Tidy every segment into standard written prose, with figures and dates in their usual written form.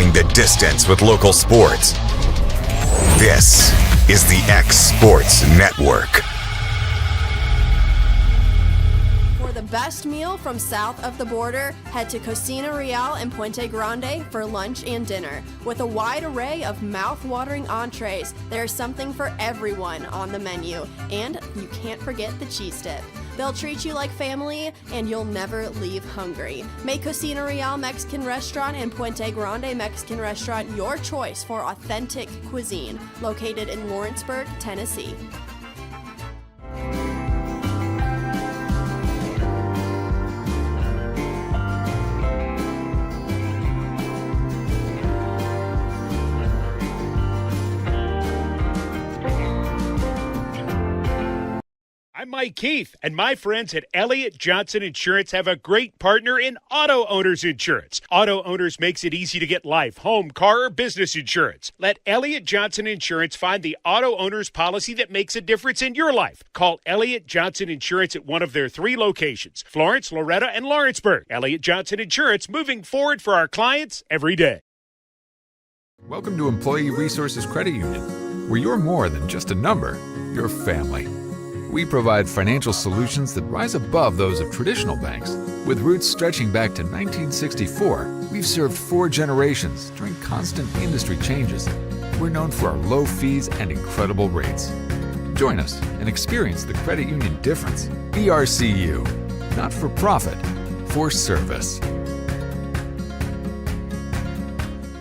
Going the distance with local sports. This is the X Sports Network. For the best meal from south of the border, head to Cocina Real in Puente Grande for lunch and dinner. With a wide array of mouth-watering entrees, there's something for everyone on the menu. And you can't forget the cheese dip. They'll treat you like family, and you'll never leave hungry. Make Cocina Real Mexican Restaurant and Puente Grande Mexican Restaurant your choice for authentic cuisine, located in Lawrenceburg, Tennessee. I'm Mike Keith, and my friends at Elliott Johnson Insurance have a great partner in Auto Owners Insurance. Auto Owners makes it easy to get life, home, car, or business insurance. Let Elliott Johnson Insurance find the Auto Owners policy that makes a difference in your life. Call Elliott Johnson Insurance at one of their 3 locations, Florence, Loretta, and Lawrenceburg. Elliott Johnson Insurance, moving forward for our clients every day. Welcome to Employee Resources Credit Union, where you're more than just a number, you're family. We provide financial solutions that rise above those of traditional banks. With roots stretching back to 1964, we've served 4 generations during constant industry changes. We're known for our low fees and incredible rates. Join us and experience the credit union difference. BRCU, not for profit, for service.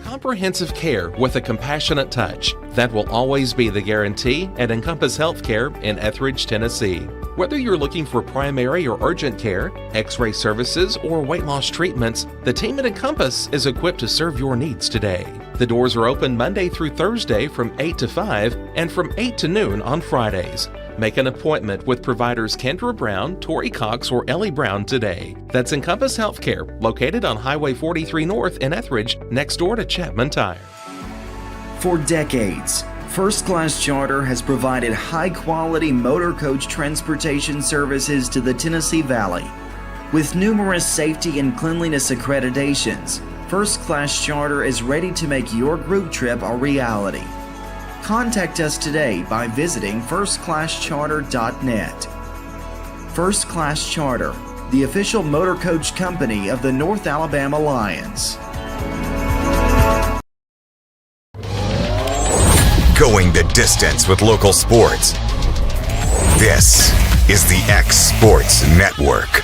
Comprehensive care with a compassionate touch. That will always be the guarantee at Encompass Healthcare in Etheridge, Tennessee. Whether you're looking for primary or urgent care, x-ray services, or weight loss treatments, the team at Encompass is equipped to serve your needs today. The doors are open Monday through Thursday from 8 to 5 and from 8 to noon on Fridays. Make an appointment with providers Kendra Brown, Tori Cox, or Ellie Brown today. That's Encompass Healthcare, located on Highway 43 North in Etheridge, next door to Chapman Tire. For decades, First Class Charter has provided high-quality motor coach transportation services to the Tennessee Valley. With numerous safety and cleanliness accreditations, First Class Charter is ready to make your group trip a reality. Contact us today by visiting firstclasscharter.net. First Class Charter, the official motor coach company of the North Alabama Lions. Going the distance with local sports. This is the X Sports Network.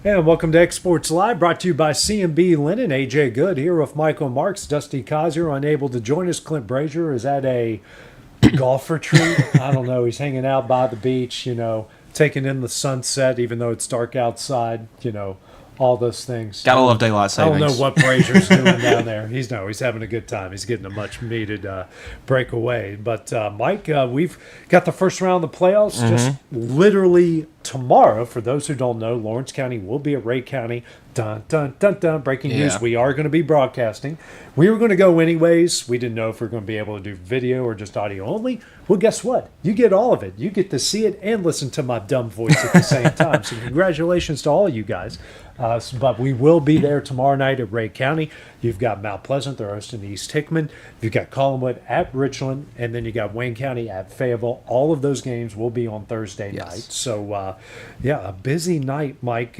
And welcome to X Sports Live, brought to you by C&B Linen. AJ Good here with Michael Marks. Dusty Kaiser unable to join us. Clint Brazier is at a golf retreat. I don't know. He's hanging out by the beach, taking in the sunset, even though it's dark outside, all those things. Gotta love daylight savings. I don't know what Brazier's doing down there. He's having a good time. He's getting a much needed breakaway. But Mike, we've got the first round of the playoffs just literally tomorrow. For those who don't know, Lawrence County will be at Ray County. Dun, dun, dun, dun. Breaking news. We are going to be broadcasting. We were going to go anyways. We didn't know if we were going to be able to do video or just audio only. Well, guess what? You get all of it. You get to see it and listen to my dumb voice at the same time. So congratulations to all you guys. But we will be there tomorrow night at Ray County. You've got Mount Pleasant, they're hosting East Hickman. You've got Collinwood at Richland, and then you got Wayne County at Fayetteville. All of those games will be on Thursday night. So, a busy night, Mike.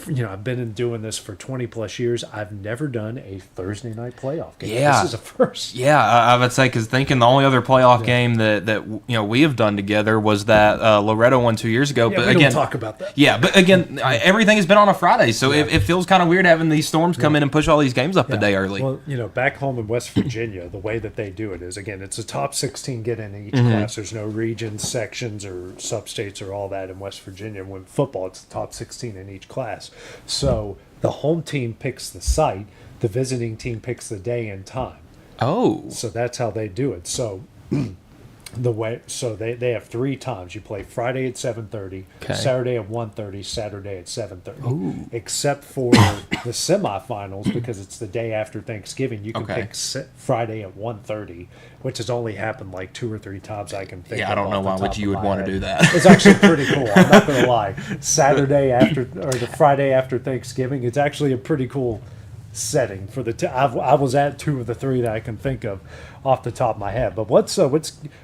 I've been doing this for 20 plus years. I've never done a Thursday night playoff game. Yeah. This is a first. Yeah, I would say, because thinking the only other playoff game that we have done together was that Loretto one 2 years ago. Yeah, but we again, don't talk about that. Yeah, but again, everything has been on a Friday, so it feels kind of weird having these storms come in and push all these games up a day early. Well, back home in West Virginia, the way that they do it is, again, it's a top 16 get in each class. There's no regions, sections, or substates or all that in West Virginia. When football, it's the top 16 in each class. So the home team picks the site, the visiting team picks the day and time. Oh. So that's how they do it. So they have 3 times. You play Friday at 7:30, Okay. Saturday at 1:30, Saturday at 7:30. Except for the semifinals, because it's the day after Thanksgiving. You can Okay. pick Friday at 1:30, which has only happened like 2 or 3 times I can think. Yeah, I of don't off know the why top would of you would my want to head. do that. It's actually pretty cool. I'm not gonna lie. Saturday after or the Friday after Thanksgiving, it's actually a pretty cool setting for the. I was at 2 of the 3 that I can think of off the top of my head. But what's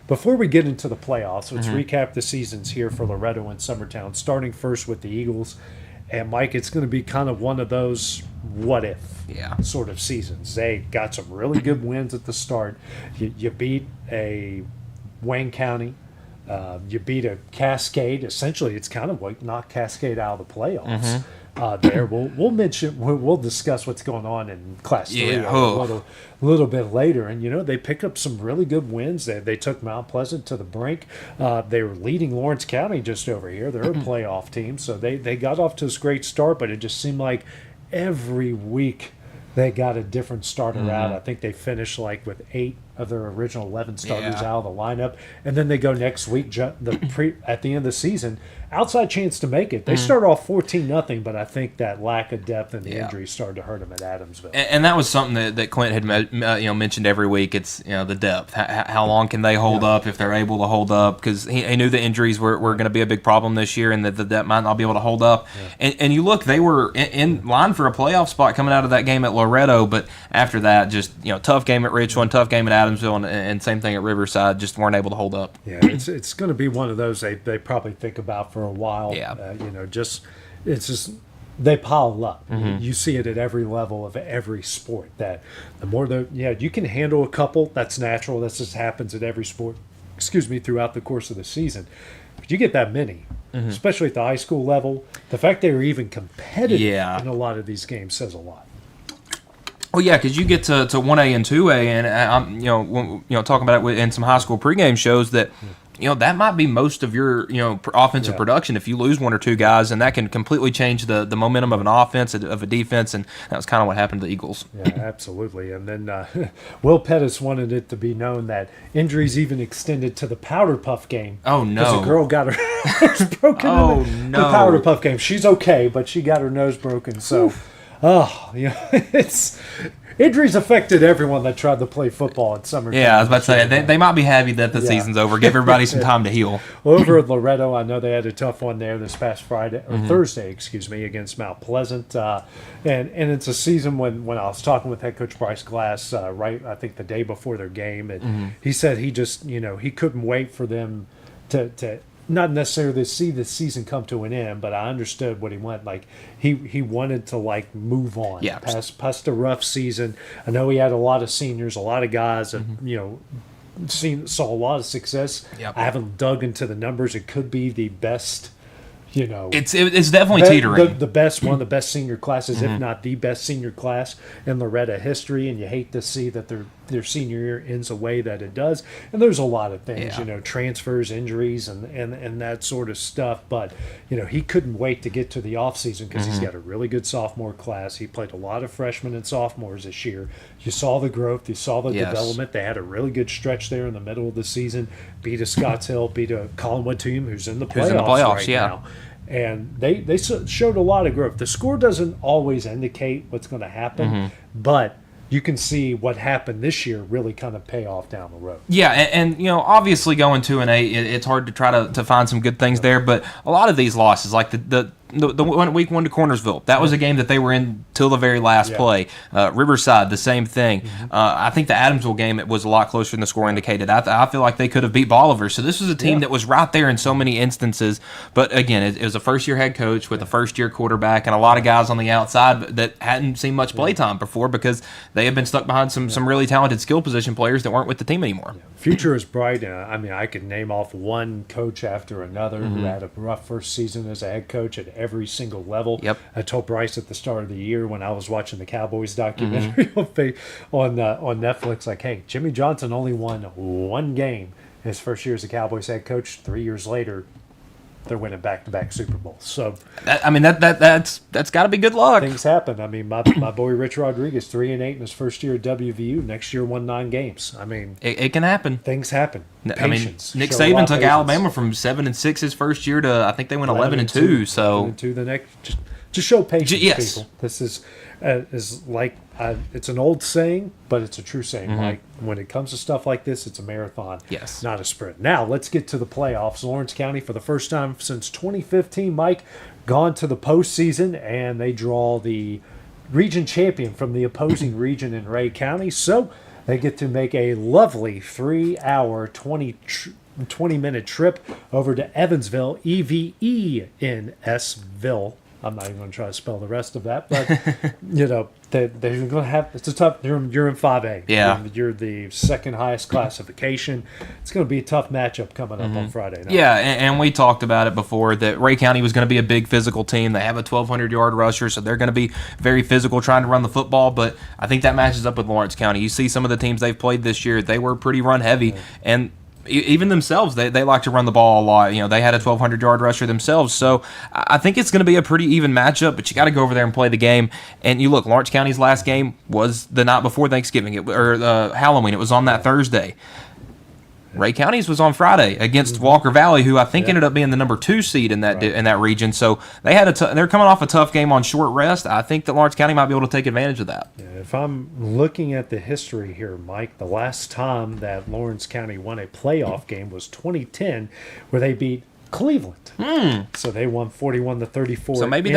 before we get into the playoffs, let's recap the seasons here for Loretto and Summertown. Starting first with the Eagles, and Mike, it's going to be kind of one of those what if sort of seasons. They got some really good wins at the start. You beat a Wayne County. You beat a Cascade. Essentially, it's kind of what knocked Cascade out of the playoffs. There, we'll discuss what's going on in Class 3 a little bit later. And they picked up some really good wins. They took Mount Pleasant to the brink. They were leading Lawrence County just over here. They're a playoff team, so they got off to this great start. But it just seemed like every week they got a different starter out. I think they finished like with 8 of their original 11 starters out of the lineup, and then they go next week at the end of the season. Outside chance to make it. They start off 14-0, but I think that lack of depth and the injuries started to hurt them at Adamsville. And that was something that Clint had mentioned every week. It's the depth. How long can they hold up if they're able to hold up? Because he knew the injuries were going to be a big problem this year, and that the depth might not be able to hold up. And you look, they were in line for a playoff spot coming out of that game at Loretto, but after that, just tough game at Richland, tough game at Adamsville, and same thing at Riverside. Just weren't able to hold up. Yeah, it's going to be one of those they probably think about for a while. Yeah. It's just they pile up. You see it at every level of every sport. That the more you can handle a couple. That's natural. That just happens at every sport. Throughout the course of the season. But you get that many, especially at the high school level. The fact they were even competitive in a lot of these games says a lot. Well, yeah, because you get to 1A and 2A, and I'm talking about it in some high school pregame shows that that might be most of your offensive production if you lose 1 or 2 guys, and that can completely change the momentum of an offense, of a defense, and that was kind of what happened to the Eagles. Yeah, absolutely. And then Will Pettis wanted it to be known that injuries even extended to the Powder Puff game. Oh no! Because a girl got her nose broken in the Powder Puff game. She's okay, but she got her nose broken. So. It's injuries affected everyone that tried to play football at summer. Yeah, I was about to say they might be happy that the season's over. Give everybody some time to heal. Over at Loretto, I know they had a tough one there this past Thursday, against Mount Pleasant, and it's a season when I was talking with head coach Bryce Glass, I think the day before their game, and he said he just he couldn't wait for them to not necessarily see the season come to an end, but I understood what he meant. Like he wanted to move on, past a rough season. I know he had a lot of seniors, a lot of guys that saw a lot of success. Yep. I haven't dug into the numbers. It could be the best. It's definitely teetering. The best one of the best senior classes, if not the best senior class in Loretta history, and you hate to see that their senior year ends the way that it does. And there's a lot of things, transfers, injuries, and that sort of stuff. But he couldn't wait to get to the off season because he's got a really good sophomore class. He played a lot of freshmen and sophomores this year. You saw the growth, you saw the development. They had a really good stretch there in the middle of the season. Beat a Scotts Hill, beat a Collinwood team who's in the playoffs now. And they showed a lot of growth. The score doesn't always indicate what's going to happen, but you can see what happened this year really kind of pay off down the road. Yeah, and obviously going 2-8, it's hard to try to find some good things there. But a lot of these losses, like the week 1 to Cornersville, that was a game that they were in till the very last play. Riverside, the same thing. I think the Adamsville game, it was a lot closer than the score indicated. I feel like they could have beat Bolivar. So this was a team that was right there in so many instances. But again, it was a first-year head coach with a first-year quarterback and a lot of guys on the outside that hadn't seen much play time before because they had been stuck behind some really talented skill position players that weren't with the team anymore. Future is bright. I could name off one coach after another who had a rough first season as a head coach at every single level. Yep. I told Bryce at the start of the year when I was watching the Cowboys documentary on Netflix, like, hey, Jimmy Johnson only won 1 game his first year as a Cowboys head coach. 3 years later, they're winning back-to-back Super Bowls. So that's got to be good luck. things happen. I mean, my boy Rich Rodriguez, 3-8 in his first year at WVU. Next year, won 9 games. I mean, it can happen. Things happen. Patience. Nick Show a lot Saban of took patience. Alabama from 7-6 his first year to, I think they went 11-2. So 11-2 the next. Just show patience, yes. people. This is like it's an old saying, but it's a true saying. Like when it comes to stuff like this, it's a marathon, Yes. not a sprint. Now let's get to the playoffs. Lawrence County, for the first time since 2015, Mike, gone to the postseason, and they draw the region champion from the opposing region in Ray County. So they get to make a lovely 3-hour, 20-minute trip over to Evansville, EVE in Sville. I'm not even going to try to spell the rest of that, but they're going to have. It's a tough. You're in 5A. Yeah. You're the second highest classification. It's going to be a tough matchup coming up on Friday night. Yeah, and we talked about it before that Ray County was going to be a big physical team. They have a 1,200-yard rusher, so they're going to be very physical trying to run the football. But I think that matches up with Lawrence County. You see some of the teams they've played this year; they were pretty run heavy, and even themselves, they like to run the ball a lot. They had a 1,200-yard rusher themselves. So I think it's going to be a pretty even matchup, but you got to go over there and play the game. And you look, Lawrence County's last game was the night before Thanksgiving, or Halloween. It was on that Thursday. Ray County's was on Friday against Walker Valley, who I think ended up being the number 2 seed in that region. So they had they're coming off a tough game on short rest. I think that Lawrence County might be able to take advantage of that. Yeah, if I'm looking at the history here, Mike, the last time that Lawrence County won a playoff game was 2010, where they beat Cleveland. So they won 41-34. So maybe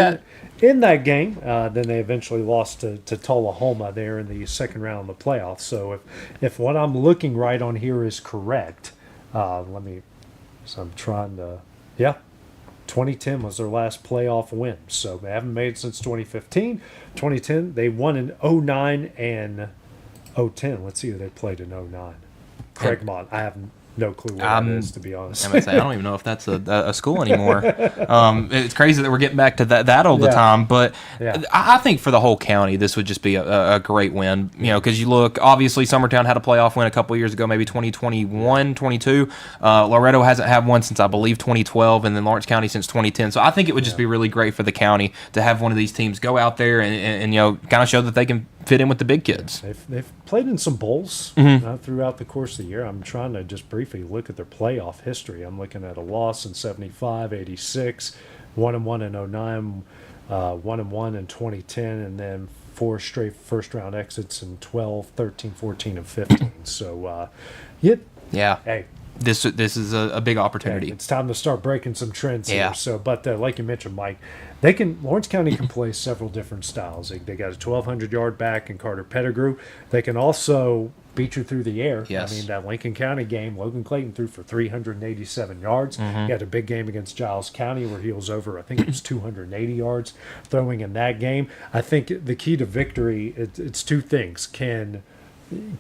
in that game. Then they eventually lost to Tullahoma there in the second round of the playoffs. So if what I'm looking right on here is correct, I'm trying to, 2010 was their last playoff win. So they haven't made it since 2015. 2010, they won in 09 and 010. Let's see who they played in 09. Craigmont. I have no clue what that is, to be honest. I don't even know if that's a school anymore. It's crazy that we're getting back to that all the time. But I think for the whole county, this would just be a great win. Because you look, obviously, Summertown had a playoff win a couple of years ago, maybe 2021, 22. Loretto hasn't had one since, I believe, 2012, and then Lawrence County since 2010. So I think it would just be really great for the county to have one of these teams go out there and kind of show that they can fit in with the big kids. They've played in some bowls throughout the course of the year. I'm trying to just briefly look at their playoff history. I'm looking at a loss in 75, 86, 1-1 in 09, 1-1 in 2010, and then 4 straight first-round exits in 12, 13, 14, and 15. So, hey. This is a big opportunity. It's time to start breaking some trends Yeah. here. So, but like you mentioned, Mike, Lawrence County can play several different styles. They got a 1,200-yard back in Carter Pettigrew. They can also beat you through the air. Yes. I mean, that Lincoln County game, Logan Clayton threw for 387 yards. He had a big game against Giles County where he was over, I think it was 280 yards throwing in that game. I think the key to victory, it's 2 things. Can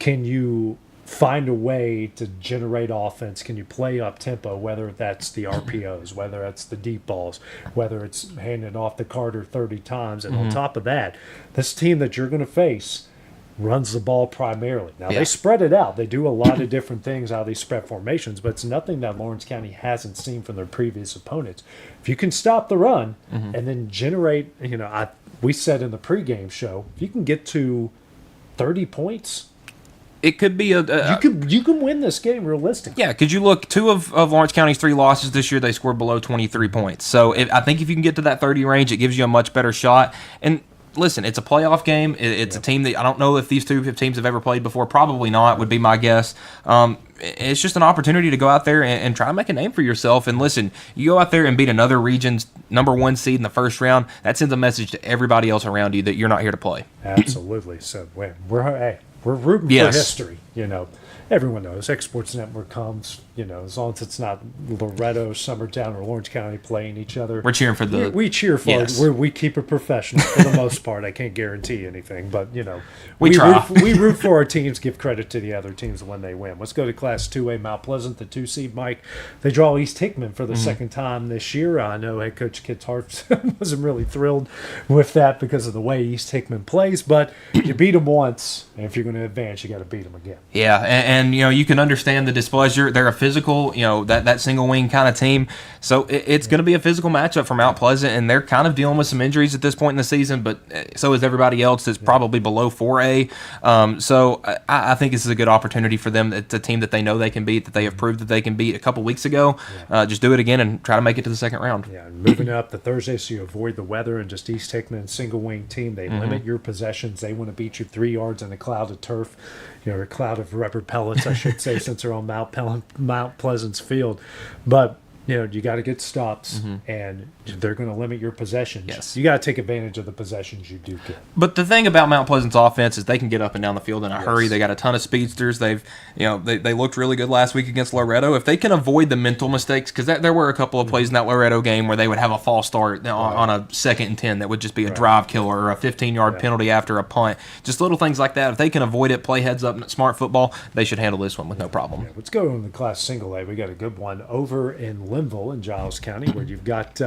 you find a way to generate offense? Can you play up tempo, whether that's the RPOs, whether that's the deep balls, whether it's handing off the Carter 30 times? And on top of that, this team that you're going to face runs the ball primarily. Now, they spread it out. They do a lot of different things out of these spread formations, but it's nothing that Lawrence County hasn't seen from their previous opponents. If you can stop the run and then generate, we said in the pregame show, if you can get to 30 points, it could be you can win this game realistically. Yeah, because you look, 2 of Lawrence County's 3 losses this year, they scored below 23 points. So I think if you can get to that 30 range, it gives you a much better shot. And listen, it's a playoff game. It's a team that I don't know if these 2 teams have ever played before. Probably not, would be my guess. It's just an opportunity to go out there and try to make a name for yourself. And listen, you go out there and beat another region's number 1 seed in the first round, that sends a message to everybody else around you that you're not here to play. Absolutely. So we're rooting for history. Everyone knows Exports Network comes, as long as it's not Loretto, Summertown, or Lawrence County playing each other. We're cheering for the... We cheer for it. We keep it professional for the most part. I can't guarantee anything, but, we try. We root for our teams, give credit to the other teams when they win. Let's go to Class 2A Mount Pleasant, the 2 seed, Mike. They draw East Hickman for the second time this year. I know head coach Kit Hart wasn't really thrilled with that because of the way East Hickman plays, but you beat them once, and if you're going to advance, you got to beat them again. Yeah, and you can understand the displeasure. They're a physical, that single wing kind of team. So it's going to be a physical matchup for Mount Pleasant, and they're kind of dealing with some injuries at this point in the season, but so is everybody else that's probably below 4A. So I think this is a good opportunity for them. It's a team that they know they can beat, that they have proved that they can beat a couple weeks ago. Just do it again and try to make it to the second round. Yeah, and moving up to Thursday, so you avoid the weather, and just East Hickman single wing team. They limit your possessions. They want to beat you 3 yards in a cloud of turf, or a cloud of rubber pellets, I should say, since they're on Mount Pleasant's field. But you got to get stops, and they're going to limit your possessions. Yes. You got to take advantage of the possessions you do get. But the thing about Mount Pleasant's offense is they can get up and down the field in a hurry. They got a ton of speedsters. They looked really good last week against Loretto. If they can avoid the mental mistakes, because there were a couple of plays in that Loretto game where they would have a false start on a 2nd and 10 that would just be a drive killer or a 15-yard penalty after a punt. Just little things like that. If they can avoid it, play heads up, smart football, they should handle this one with no problem. Yeah, let's go in the Class Single A. We got a good one over in Linville in Giles County, where you've got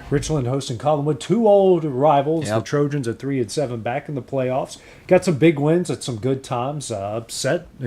Richland hosting Collinwood, 2 old rivals. The Trojans at 3-7 back in the playoffs. Got some big wins at some good times. A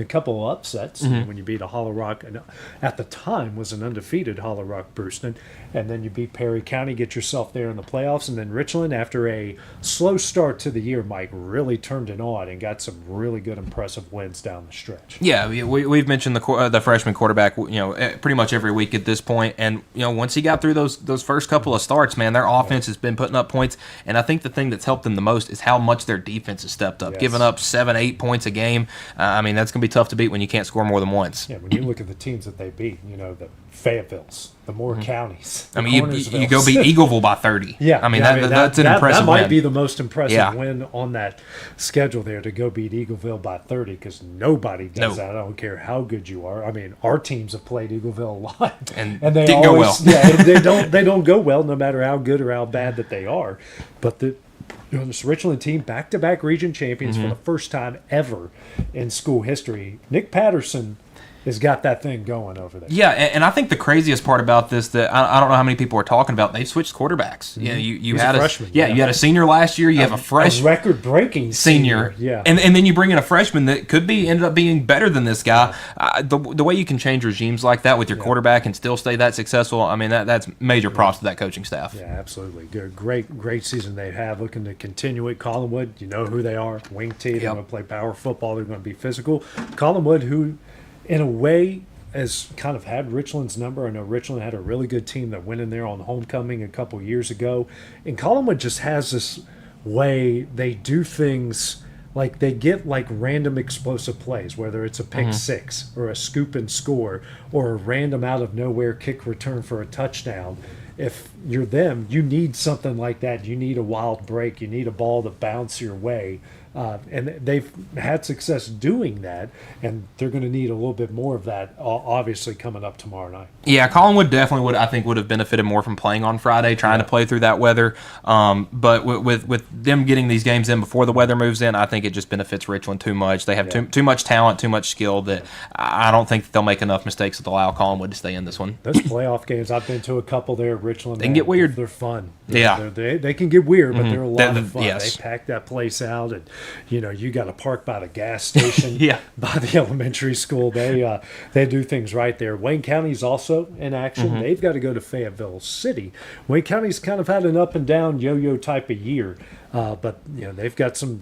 couple of upsets when you beat a Hollow Rock, and at the time was an undefeated Hollow Rock Brewston, and then you beat Perry County, get yourself there in the playoffs, and then Richland, after a slow start to the year, Mike, really turned it on and got some really good, impressive wins down the stretch. Yeah, we've mentioned the freshman quarterback, pretty much every week at this point, and once he got through those first couple of starts, man, their offense has been putting up points, and I think the thing that's helped them the most is how much their defense has stepped up, giving up 7-8 points a game. That's going to be tough to beat when you can't score more than once. Yeah, when you look at the teams that they beat, the Fayettevilles, the Moore counties. I mean, you go beat Eagleville by 30. Yeah, that's an impressive win. That might win. be the most impressive win on that schedule there, to go beat Eagleville by 30, because nobody does that. I don't care how good you are. I mean, our teams have played Eagleville a lot, and they didn't go well. they don't go well, no matter how good or how bad that they are. But this Richland team, back-to-back region champions for the first time ever in school history. Nick Patterson has got that thing going over there. Yeah, and I think the craziest part about this, that I don't know how many people are talking about, they've switched quarterbacks. You had a freshman. You had a senior last year. You have a freshman, record-breaking senior. Yeah, and then you bring in a freshman that ended up being better than this guy. The way you can change regimes like that with your quarterback and still stay that successful, I mean, that's major props to that coaching staff. Yeah, absolutely. Good, great season they have. Looking to continue it. Collinwood, you know who they are. Wing T. They're going to play power football. They're going to be physical. Collinwood, who, in a way, has kind of had Richland's number. I know Richland had a really good team that went in there on homecoming a couple years ago. And Collinwood just has this way they do things, like they get like random explosive plays, whether it's a pick six or a scoop and score or a random out of nowhere kick return for a touchdown. If you're them, you need something like that. You need a wild break. You need a ball to bounce your way. And they've had success doing that, and they're going to need a little bit more of that, obviously, coming up tomorrow night. Yeah, Collinwood definitely would have benefited more from playing on Friday, trying to play through that weather. But with them getting these games in before the weather moves in, I think it just benefits Richland too much. They have too much talent, too much skill, that I don't think that they'll make enough mistakes to allow Collinwood to stay in this one. Those playoff games, I've been to a couple there at Richland. They can get weird. They're fun. Yeah. They can get weird, but they're a lot of fun. Yes. They pack that place out, and you got to park by the gas station, by the elementary school. They do things right there. Wayne County's also in action. They've got to go to Fayetteville City. Wayne County's kind of had an up and down yo-yo type of year, but they've got some.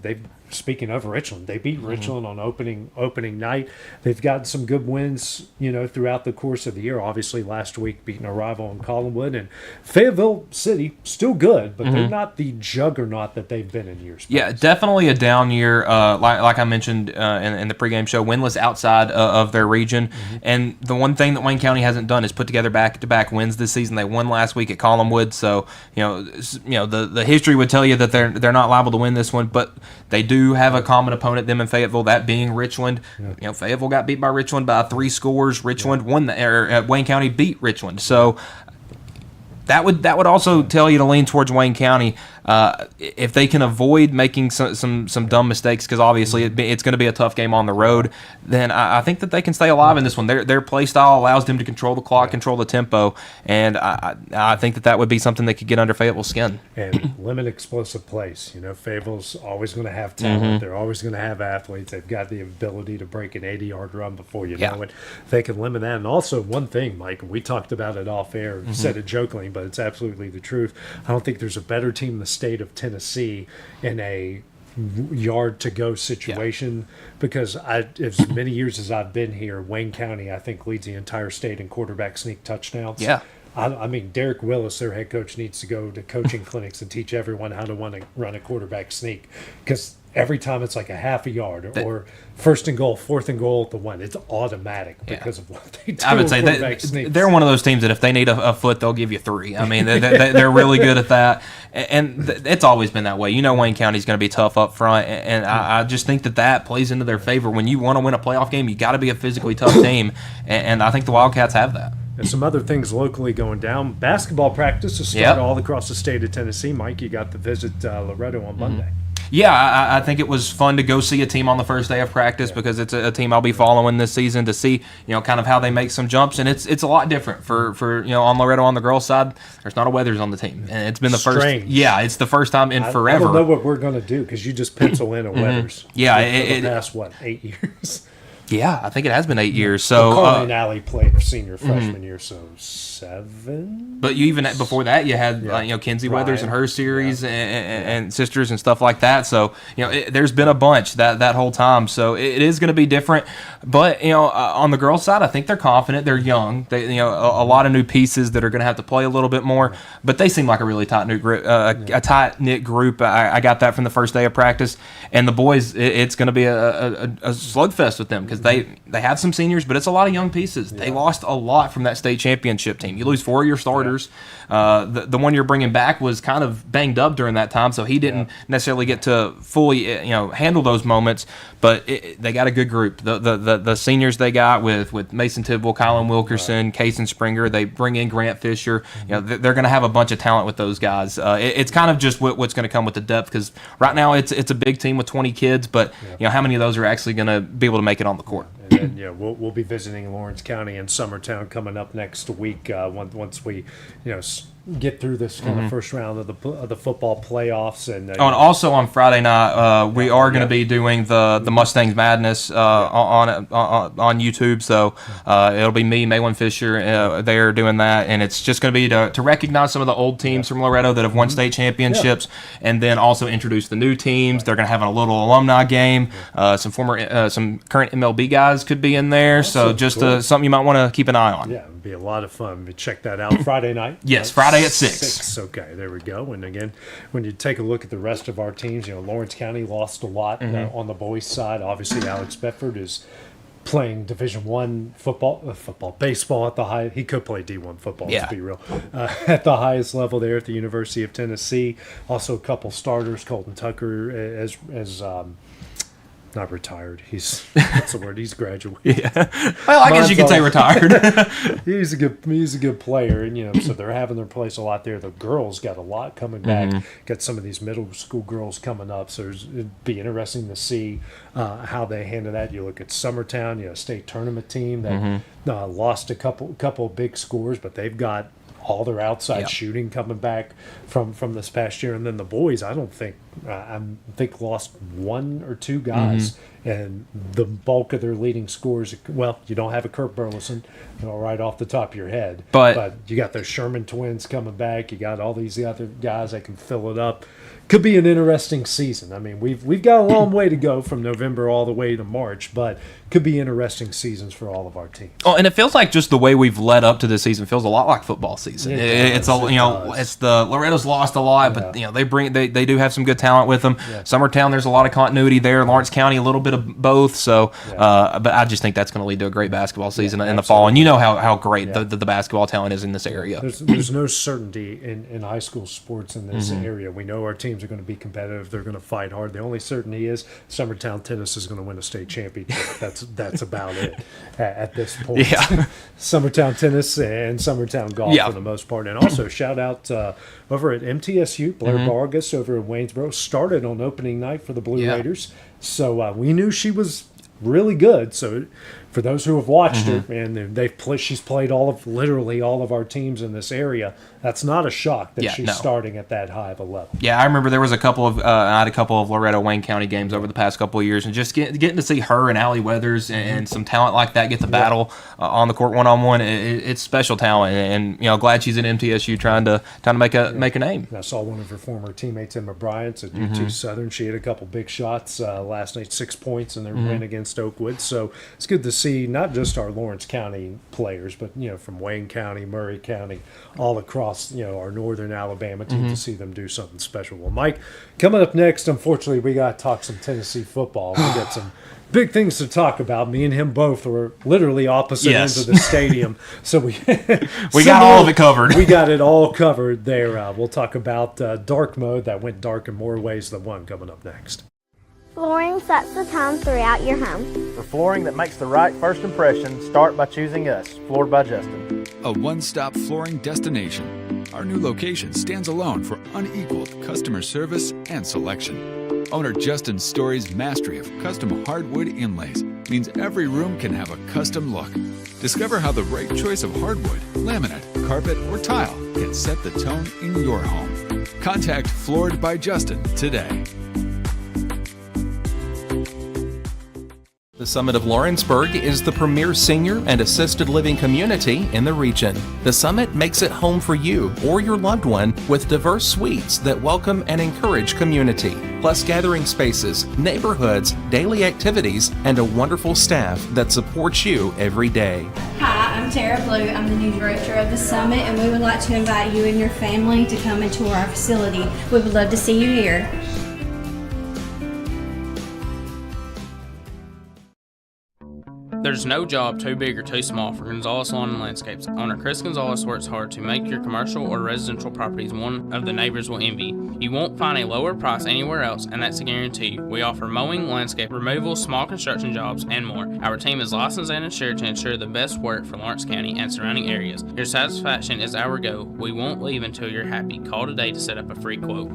Speaking of Richland, they beat Richland on opening night. They've gotten some good wins, throughout the course of the year. Obviously, last week beating a rival in Collinwood, and Fayetteville City still good, but they're not the juggernaut that they've been in years past. Yeah, definitely a down year. Like I mentioned in the pregame show, winless outside of their region. And the one thing that Wayne County hasn't done is put together back-to-back wins this season. They won last week at Collinwood, so the history would tell you that they're not liable to win this one, but they do have a common opponent, them in Fayetteville, that being Richland. Fayetteville got beat by Richland by 3 scores. Richland won Wayne County beat Richland. So that would also tell you to lean towards Wayne County. if they can avoid making some dumb mistakes, because obviously it's going to be a tough game on the road, then I think that they can stay alive in this one. Their play style allows them to control the clock, control the tempo, and I think that would be something that could get under Fayetteville's skin. And limit explosive plays. Fayetteville's always going to have talent. They're always going to have athletes. They've got the ability to break an 80-yard run before you know it. They can limit that. And also, one thing, Mike, we talked about it off air, said it jokingly, but it's absolutely the truth. I don't think there's a better team in the state of Tennessee in a yard to go situation, because as many years as I've been here, Wayne County, I think, leads the entire state in quarterback sneak touchdowns. Yeah. I mean, Derek Willis, their head coach, needs to go to coaching clinics and teach everyone how to run a quarterback sneak, because every time it's like a half a yard or first and goal, fourth and goal at the one, it's automatic because of what they do. I would say they're one of those teams that if they need a foot, they'll give you three. I mean, they're really good at that, and it's always been that way. Wayne County's going to be tough up front, and I just think that plays into their favor. When you want to win a playoff game, you got to be a physically tough team, and I think the Wildcats have that. And some other things locally going down. Basketball practice is started all across the state of Tennessee. Mike, you got to visit Loretto on Monday. Yeah, I think it was fun to go see a team on the first day of practice because it's a team I'll be following this season to see, kind of how they make some jumps, and it's a lot different for on Loretto on the girls' side. There's not a Weathers on the team, and it's been the first. Yeah, it's the first time in forever. I don't know what we're gonna do because you just pencil in a Weathers. Yeah, for the past 8 years. Yeah, I think it has been 8 years. So Carly Alley played senior freshman year, so 7. But you even before that, you had Kenzie Weathers and her series and sisters and stuff like that. So there's been a bunch that whole time. So it is going to be different. But on the girls' side, I think they're confident. They're young. They a lot of new pieces that are going to have to play a little bit more. But they seem like a really tight knit group. A tight knit group. I got that from the first day of practice. And the boys, it's going to be a slugfest with them because they have some seniors, but it's a lot of young pieces. They lost a lot from that state championship team. You lose 4 of your starters. The one you're bringing back was kind of banged up during that time, so he didn't necessarily get to fully handle those moments. But they got a good group. The seniors they got with Mason Tidwell, Kylan Wilkerson, Kaysen Springer. They bring in Grant Fisher. They're going to have a bunch of talent with those guys. It's kind of just what's going to come with the depth because right now it's a big team with 20 kids, but how many of those are actually going to be able to make it on the court? And then we'll be visiting Lawrence County and Summertown coming up next week once we get through this kind of first round of the football playoffs. And and also on Friday night we are going to be doing the Mustangs Madness on YouTube. So it'll be me, Malin Fisher, there doing that, and it's just going to be to recognize some of the old teams from Loretto that have won state championships, and then also introduce the new teams. They're going to have a little alumni game. Some current MLB guys could be in there. So just something you might want to keep an eye on. Yeah, it'd be a lot of fun. Check that out Friday night. Yes, Friday at 6. Okay, there we go. And again, when you take a look at the rest of our teams, Lawrence County lost a lot on the boys' side. Obviously, Alex Bedford is playing Division I baseball at the high. He could play D1 football. Let's be real. At the highest level there at the University of Tennessee. Also, a couple starters. Colton Tucker as not retired. What's the word? He's graduated. Yeah. Well, I guess you could say retired. He's a good player, and so they're having their place a lot there. The girls got a lot coming back. Got some of these middle school girls coming up, so it'd be interesting to see how they handle that. You look at Summertown, a state tournament team that lost a couple big scores, but they've got all their outside shooting coming back from this past year. And then the boys, I think lost 1 or 2 guys, and the bulk of their leading scores. Well, you don't have a Kurt Burleson, right off the top of your head, but you got those Sherman twins coming back. You got all these other guys that can fill it up. Could be an interesting season. I mean, we've got a long way to go from November all the way to March, but could be interesting seasons for all of our teams. Oh, and it feels like just the way we've led up to this season feels a lot like football season. It's the Loretto's lost a lot, but they do have some good talent with them. Summertown, there's a lot of continuity there. Lawrence County, a little bit both. So, but I just think that's going to lead to a great basketball season in the fall. And how great the basketball talent is in this area. There's no certainty in high school sports in this area. We know our teams are going to be competitive. They're going to fight hard. The only certainty is Summertown Tennis is going to win a state championship. That's about it at this point. Yeah. Summertown Tennis and Summertown Golf for the most part. And also shout out over at MTSU, Blair Vargas over in Waynesboro started on opening night for the Blue Raiders. So we knew she was really good. So for those who have watched her, and she's played literally all of our teams in this area. That's not a shock that she's starting at that high of a level. Yeah, I remember there was I had a couple of Loretto Wayne County games over the past couple of years, and just getting to see her and Allie Weathers and some talent like that get the battle on the court one-on-one. It's special talent, and glad she's at MTSU trying to make a name. I saw one of her former teammates, Emma Bryant, at UT Southern. She had a couple big shots last night, 6 points in their win against Oakwood. So it's good to see not just our Lawrence County players, but from Wayne County, Murray County, all across our northern Alabama team to see them do something special. Well, Mike, coming up next, unfortunately, we got to talk some Tennessee football. We got some big things to talk about. Me and him both were literally opposite ends of the stadium, so we got all of it covered. We got it all covered there. We'll talk about dark mode that went dark in more ways than one coming up next. Flooring sets the tone throughout your home. For flooring that makes the right first impression, start by choosing us, Floored by Justin. A one-stop flooring destination. Our new location stands alone for unequaled customer service and selection. Owner Justin Story's mastery of custom hardwood inlays means every room can have a custom look. Discover how the right choice of hardwood, laminate, carpet, or tile can set the tone in your home. Contact Floored by Justin today. The Summit of Lawrenceburg is the premier senior and assisted living community in the region. The Summit makes it home for you or your loved one with diverse suites that welcome and encourage community, plus gathering spaces, neighborhoods, daily activities, and a wonderful staff that supports you every day. Hi, I'm Tara Blue. I'm the new director of the Summit, and we would like to invite you and your family to come and tour our facility. We would love to see you here. There's no job too big or too small for Gonzalez Lawn and Landscapes. Owner Chris Gonzalez works hard to make your commercial or residential properties one of the neighbors will envy. You won't find a lower price anywhere else, and that's a guarantee. We offer mowing, landscape removal, small construction jobs, and more. Our team is licensed and insured to ensure the best work for Lawrence County and surrounding areas. Your satisfaction is our goal. We won't leave until you're happy. Call today to set up a free quote.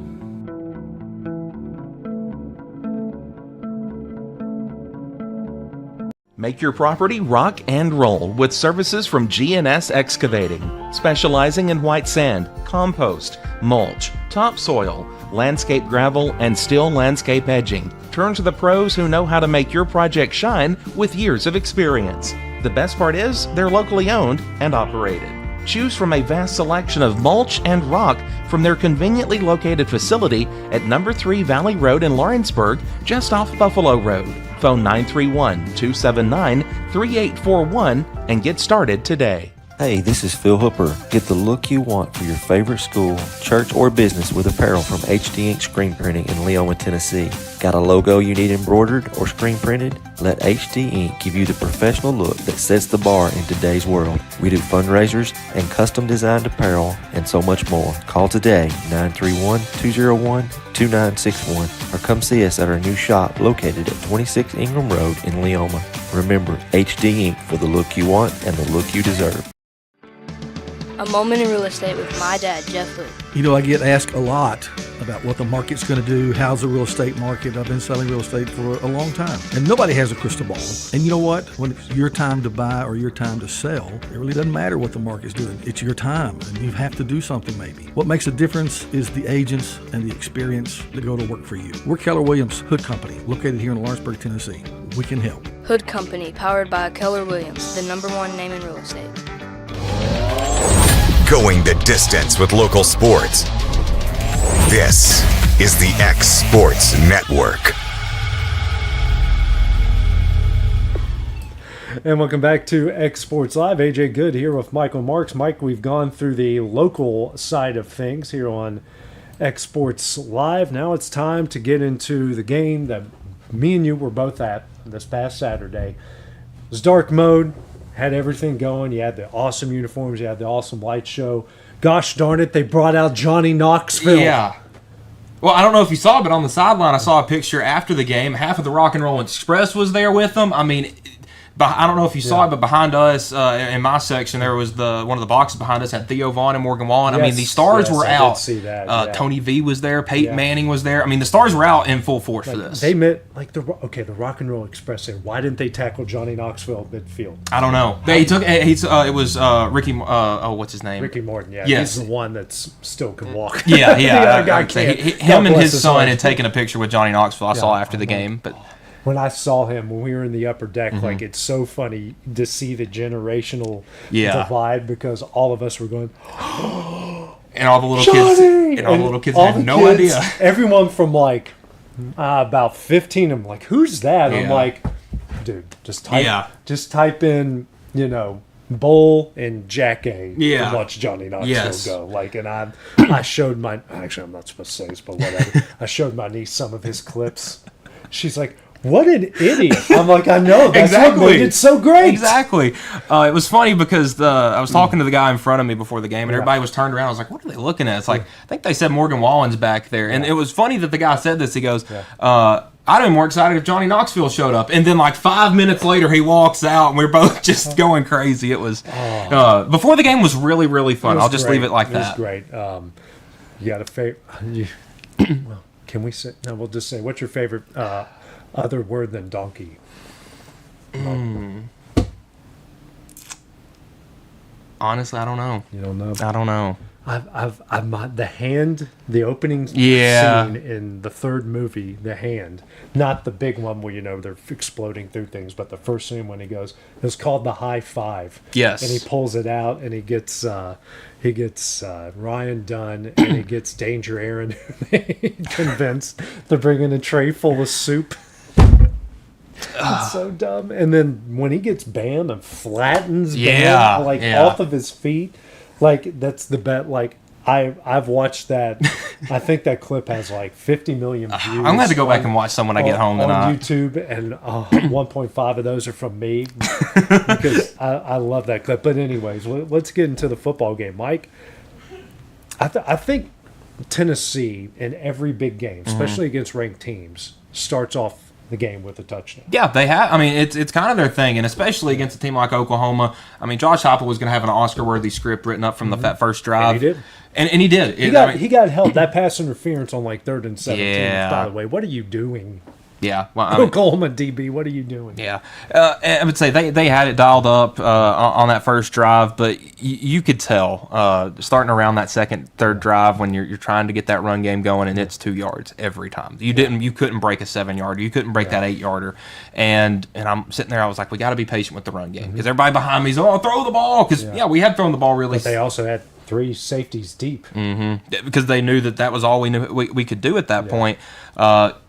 Make your property rock and roll with services from G&S Excavating, specializing in white sand, compost, mulch, topsoil, landscape gravel, and steel landscape edging. Turn to the pros who know how to make your project shine with years of experience. The best part is they're locally owned and operated. Choose from a vast selection of mulch and rock from their conveniently located facility at number 3 Valley Road in Lawrenceburg, just off Buffalo Road. Phone 931-279-3841 and get started today. Hey, this is Phil Hooper. Get the look you want for your favorite school, church, or business with apparel from HD Ink Screen Printing in Leoma, Tennessee. Got a logo you need embroidered or screen printed? Let HD Ink give you the professional look that sets the bar in today's world. We do fundraisers and custom designed apparel and so much more. Call today, 931-201-2961, or come see us at our new shop located at 26 Ingram Road in Leoma. Remember, HD Ink for the look you want and the look you deserve. A moment in real estate with my dad, Jeff Hood. You know, I get asked a lot about what the market's going to do. How's the real estate market? I've been selling real estate for a long time, and nobody has a crystal ball. And you know what? When it's your time to buy or your time to sell, it really doesn't matter what the market's doing. It's your time, and you have to do something maybe. What makes a difference is the agents and the experience that go to work for you. We're Keller Williams Hood Company, located here in Lawrenceburg, Tennessee. We can help. Hood Company, powered by Keller Williams, the #1 name in real estate. Going the distance with local sports. This is the X Sports Network. And welcome back to X Sports Live. AJ Good here with Michael Marks. Mike, we've gone through the local side of things here on X Sports Live. Now it's time to get into the game that me and you were both at this past Saturday. It was dark mode, had everything going. You had the awesome uniforms, you had the awesome light show. Gosh darn it, they brought out Johnny Knoxville. Yeah. Well, I don't know if you saw it, but on the sideline, I saw a picture after the game. Half of the Rock and Roll Express was there with them. I mean, I don't know if you saw it, but behind us, in my section, there was one of the boxes behind us had Theo Vaughn and Morgan Wallen. I mean, the stars were out. I did see that. Tony V was there. Peyton Manning was there. I mean, the stars were out in full force for this. They met the Rock and Roll Express. Why didn't they tackle Johnny Knoxville at midfield? I don't know. It was Ricky. What's his name? Ricky Morton. Yeah, yes. He's the one that still can walk. Yeah. The other guy can't. Him and his son had taken a picture with Johnny Knoxville. I saw after the game, but. When I saw him when we were in the upper deck, like it's so funny to see the generational divide because all of us were going, and all the little kids, had no idea. Everyone from like about 15, I'm like, who's that? I'm like, dude, just type in, Bull and Jack A. And watch Johnny Knoxville go. Like, and I showed my I'm not supposed to say this, but whatever. I showed my niece some of his clips. She's like, what an idiot. I'm like, I know. That's what made it so great. Exactly. It was funny because I was talking to the guy in front of me before the game, and everybody was turned around. I was like, what are they looking at? It's like, I think they said Morgan Wallen's back there. And it was funny that the guy said this. He goes, I'd have been more excited if Johnny Knoxville showed up. And then like 5 minutes later, he walks out, and we're both just going crazy. It was before the game was really, really fun. I'll just leave it like that. It was great. You got a favorite? Well, can we say? No, we'll just say, what's your favorite other word than donkey? Honestly, I don't know. You don't know? I don't know. The opening scene in the third movie, The Hand, not the big one where they're exploding through things, but the first scene when he goes, it's called the high five. Yes, and he pulls it out, and he gets Ryan Dunn, and he gets Danger Aaron convinced to bring in a tray full of soup. It's so dumb. And then when he gets Bam and flattens Bam off of his feet, like that's the bet. Like I've watched that. I think that clip has like 50 million views. I'm going to have to go back and watch some when I get home tonight. On YouTube, and 1.5 of those are from me because I love that clip. But anyways, let's get into the football game, Mike. I think Tennessee in every big game, especially against ranked teams, starts off the game with a touchdown. Yeah, they have. I mean, it's kind of their thing, and especially against a team like Oklahoma. I mean, Josh Heupel was going to have an Oscar-worthy script written up from that first drive. And he did. And he did. He got held. That pass interference on like 3rd and 17. By the way, what are you doing? Yeah, Oklahoma DB, what are you doing? Yeah, I would say they had it dialed up on that first drive, but you could tell starting around that third drive when you're trying to get that run game going, and it's 2 yards every time. You couldn't break a 7-yarder, you couldn't break that 8-yarder, and I'm sitting there. I was like, we got to be patient with the run game because everybody behind me is throw the ball because we had thrown the ball really. But they also had 3 safeties deep because they knew that was all we knew we could do at that point.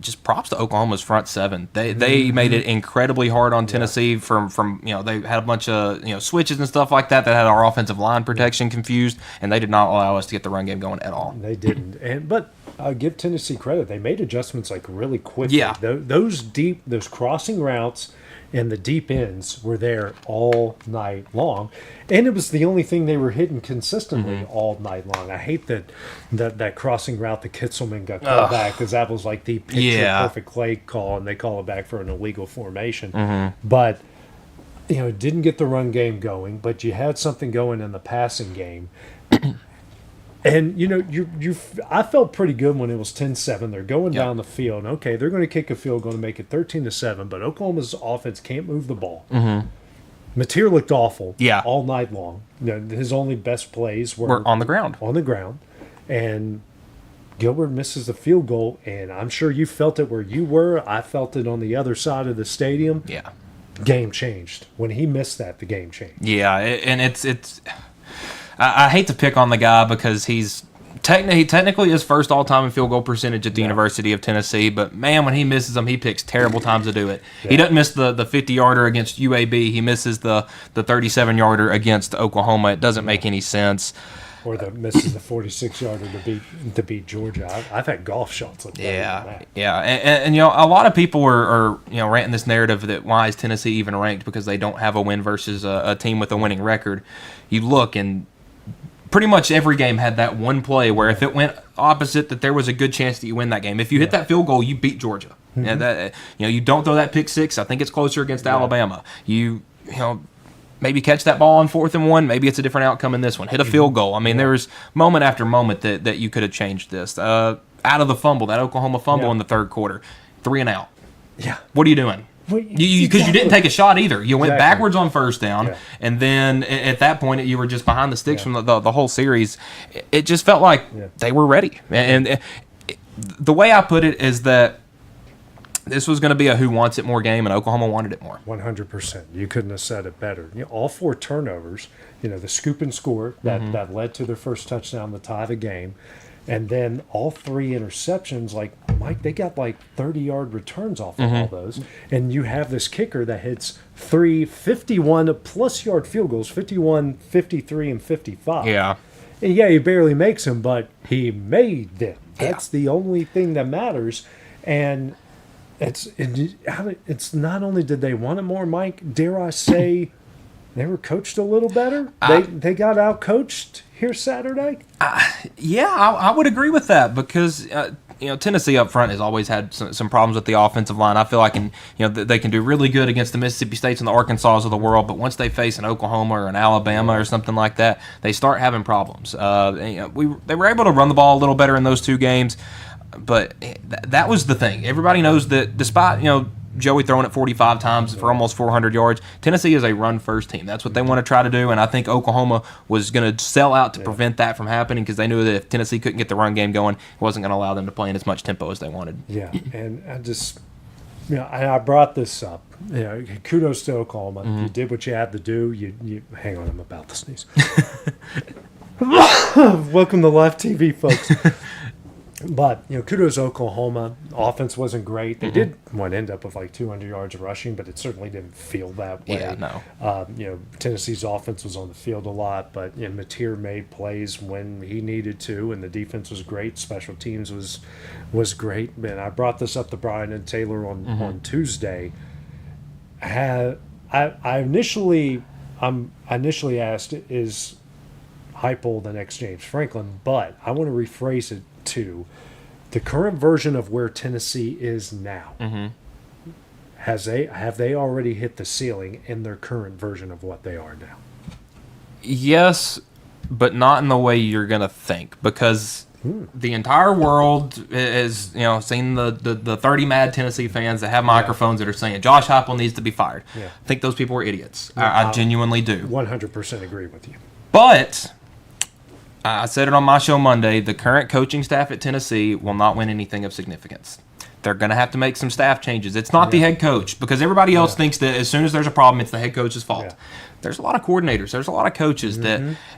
Just props to Oklahoma's front seven. They made it incredibly hard on Tennessee from they had a bunch of switches and stuff like that had our offensive line protection confused, and they did not allow us to get the run game going at all. They didn't. But give Tennessee credit. They made adjustments like really quickly. Yeah. Those crossing routes and the deep ends were there all night long, and it was the only thing they were hitting consistently all night long. I hate that crossing route that Kitzelman got called back because that was like the picture-perfect play call, and they call it back for an illegal formation. But it didn't get the run game going, but you had something going in the passing game. And, I felt pretty good when it was 10-7. They're going down the field. Okay, they're going to kick a field goal to make it 13-7, but Oklahoma's offense can't move the ball. Mateer looked awful all night long. His only best plays were on the ground. And Gilbert misses the field goal, and I'm sure you felt it where you were. I felt it on the other side of the stadium. Yeah. Game changed. When he missed that, the game changed. Yeah, and it's I hate to pick on the guy because he technically is first all-time in field goal percentage at the University of Tennessee, but man, when he misses them, he picks terrible times to do it. He doesn't miss the 50-yarder against UAB. He misses the 37-yarder against Oklahoma. It doesn't make any sense. Or the misses the 46-yarder to beat Georgia. I've had golf shots like that. Yeah. And a lot of people are ranting this narrative that why is Tennessee even ranked because they don't have a win versus a team with a winning record. You look, and pretty much every game had that one play where if it went opposite, that there was a good chance that you win that game. If you hit that field goal, you beat Georgia. Mm-hmm. And that, you don't throw that pick six. I think it's closer against Alabama. You maybe catch that ball on 4th and 1. Maybe it's a different outcome in this one. Hit a field goal. I mean, there was moment after moment that you could have changed this. Out of the fumble, that Oklahoma fumble in the third quarter, 3 and out. Yeah. What are you doing? Because you didn't take a shot either. You went backwards on first down, and then at that point you were just behind the sticks from the whole series. It just felt like they were ready. And the way I put it is that this was going to be a who wants it more game, and Oklahoma wanted it more. 100%. You couldn't have said it better. All 4 turnovers, the scoop and score that led to their first touchdown to tie the game, and then all 3 interceptions, like, Mike, they got like 30-yard returns off of all those. And you have this kicker that hits 3 51-plus-yard field goals, 51, 53, and 55. Yeah. And he barely makes them, but he made them. That's the only thing that matters. And it's not only did they want it more, Mike, dare I say they were coached a little better? They got out-coached here Saturday? I would agree with that because Tennessee up front has always had some problems with the offensive line. I feel like they can do really good against the Mississippi States and the Arkansas of the world, but once they face an Oklahoma or an Alabama or something like that, they start having problems. They were able to run the ball a little better in those 2 games, but that was the thing. Everybody knows that despite Joey throwing it 45 times for almost 400 yards, Tennessee is a run-first team. That's what they want to try to do, and I think Oklahoma was going to sell out to prevent that from happening because they knew that if Tennessee couldn't get the run game going, it wasn't going to allow them to play in as much tempo as they wanted. Yeah, and I just I brought this up. Kudos to Oklahoma. You did what you had to do. You hang on, I'm about to sneeze. Welcome to live TV, folks. But, kudos to Oklahoma. Offense wasn't great. They did end up with like 200 yards of rushing, but it certainly didn't feel that way. Yeah, no. Tennessee's offense was on the field a lot, but Mateer made plays when he needed to, and the defense was great. Special teams was great. Man, I brought this up to Brian and Taylor on Tuesday. I initially asked, is Heupel the next James Franklin? But I want to rephrase it to the current version of where Tennessee is now. Have they already hit the ceiling in their current version of what they are now? Yes, but not in the way you're gonna think, because the entire world is seen the 30 mad Tennessee fans that have microphones that are saying Josh Heupel needs to be fired. I think those people are idiots. I genuinely do. 100% agree with you. But I said it on my show Monday, the current coaching staff at Tennessee will not win anything of significance. They're going to have to make some staff changes. It's not the head coach, because everybody else thinks that as soon as there's a problem, it's the head coach's fault. There's a lot of coordinators. There's a lot of coaches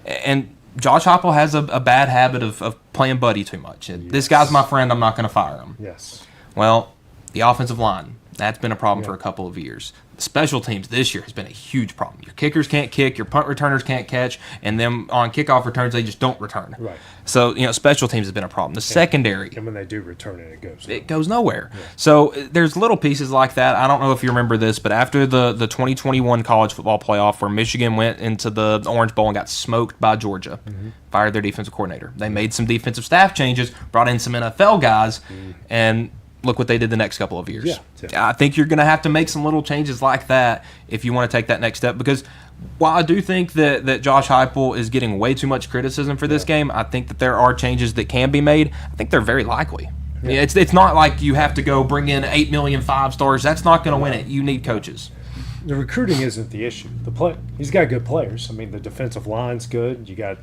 and Josh Heupel has a bad habit of playing buddy too much. This guy's my friend, I'm not going to fire him. Yes. Well, the offensive line, that's been a problem for a couple of years. Special teams this year has been a huge problem. Your kickers can't kick, your punt returners can't catch, and then on kickoff returns they just don't return. Right. So special teams has been a problem. The secondary, and when they do return it, goes nowhere. Yeah. So there's little pieces like that. I don't know if you remember this, but after the 2021 college football playoff, where Michigan went into the Orange Bowl and got smoked by Georgia, fired their defensive coordinator. They made some defensive staff changes, brought in some NFL guys, and look what they did the next couple of years. I think you're going to have to make some little changes like that if you want to take that next step, because while I do think that Josh Heupel is getting way too much criticism for this game, I think that there are changes that can be made. I think they're very likely. Yeah. It's not like you have to go bring in 8 million 5-stars. That's not going to win it. You need coaches. The recruiting isn't the issue. He's got good players. I mean, the defensive line's good. You got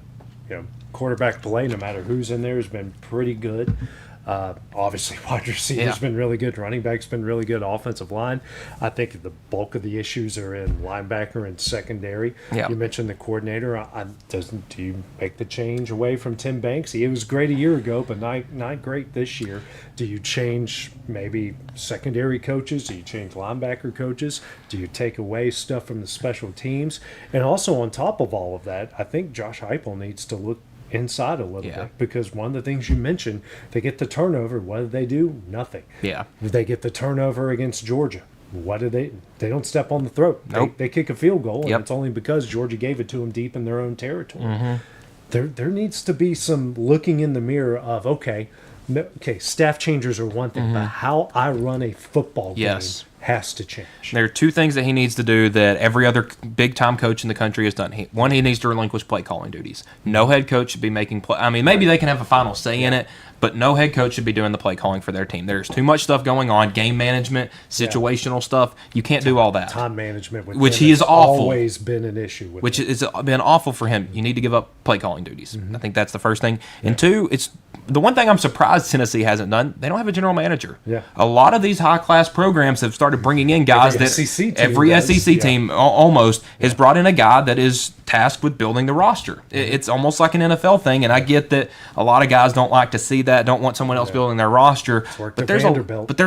quarterback play, no matter who's in there, has been pretty good. Obviously, wide receiver's been really good. Running back's been really good. Offensive line, I think the bulk of the issues are in linebacker and secondary. Yeah. You mentioned the coordinator. Do you make the change away from Tim Banks? He was great a year ago, but not great this year. Do you change maybe secondary coaches? Do you change linebacker coaches? Do you take away stuff from the special teams? And also on top of all of that, I think Josh Heupel needs to look inside a little bit, because one of the things you mentioned, they get the turnover. What do they do? Nothing. Yeah. They get the turnover against Georgia. What do they don't step on the throat. Nope. They kick a field goal, and it's only because Georgia gave it to them deep in their own territory. There needs to be some looking in the mirror of, okay, staff changes are one thing, but how I run a football game has to change. There are two things that he needs to do that every other big-time coach in the country has done. One, he needs to relinquish play-calling duties. No head coach should be making play. I mean, maybe they can have a final say in it, but no head coach should be doing the play-calling for their team. There's too much stuff going on, game management, situational stuff. You can't do all that. Time management, which he is awful. Always been an issue with which has been awful for him. You need to give up play-calling duties. I think that's the first thing. And two, it's the one thing I'm surprised Tennessee hasn't done. They don't have a general manager. A lot of these high-class programs have started bringing in guys every SEC team almost has brought in a guy that is tasked with building the roster. It's almost like an NFL thing, and I get that a lot of guys don't like to see that, don't want someone else building their roster. But there's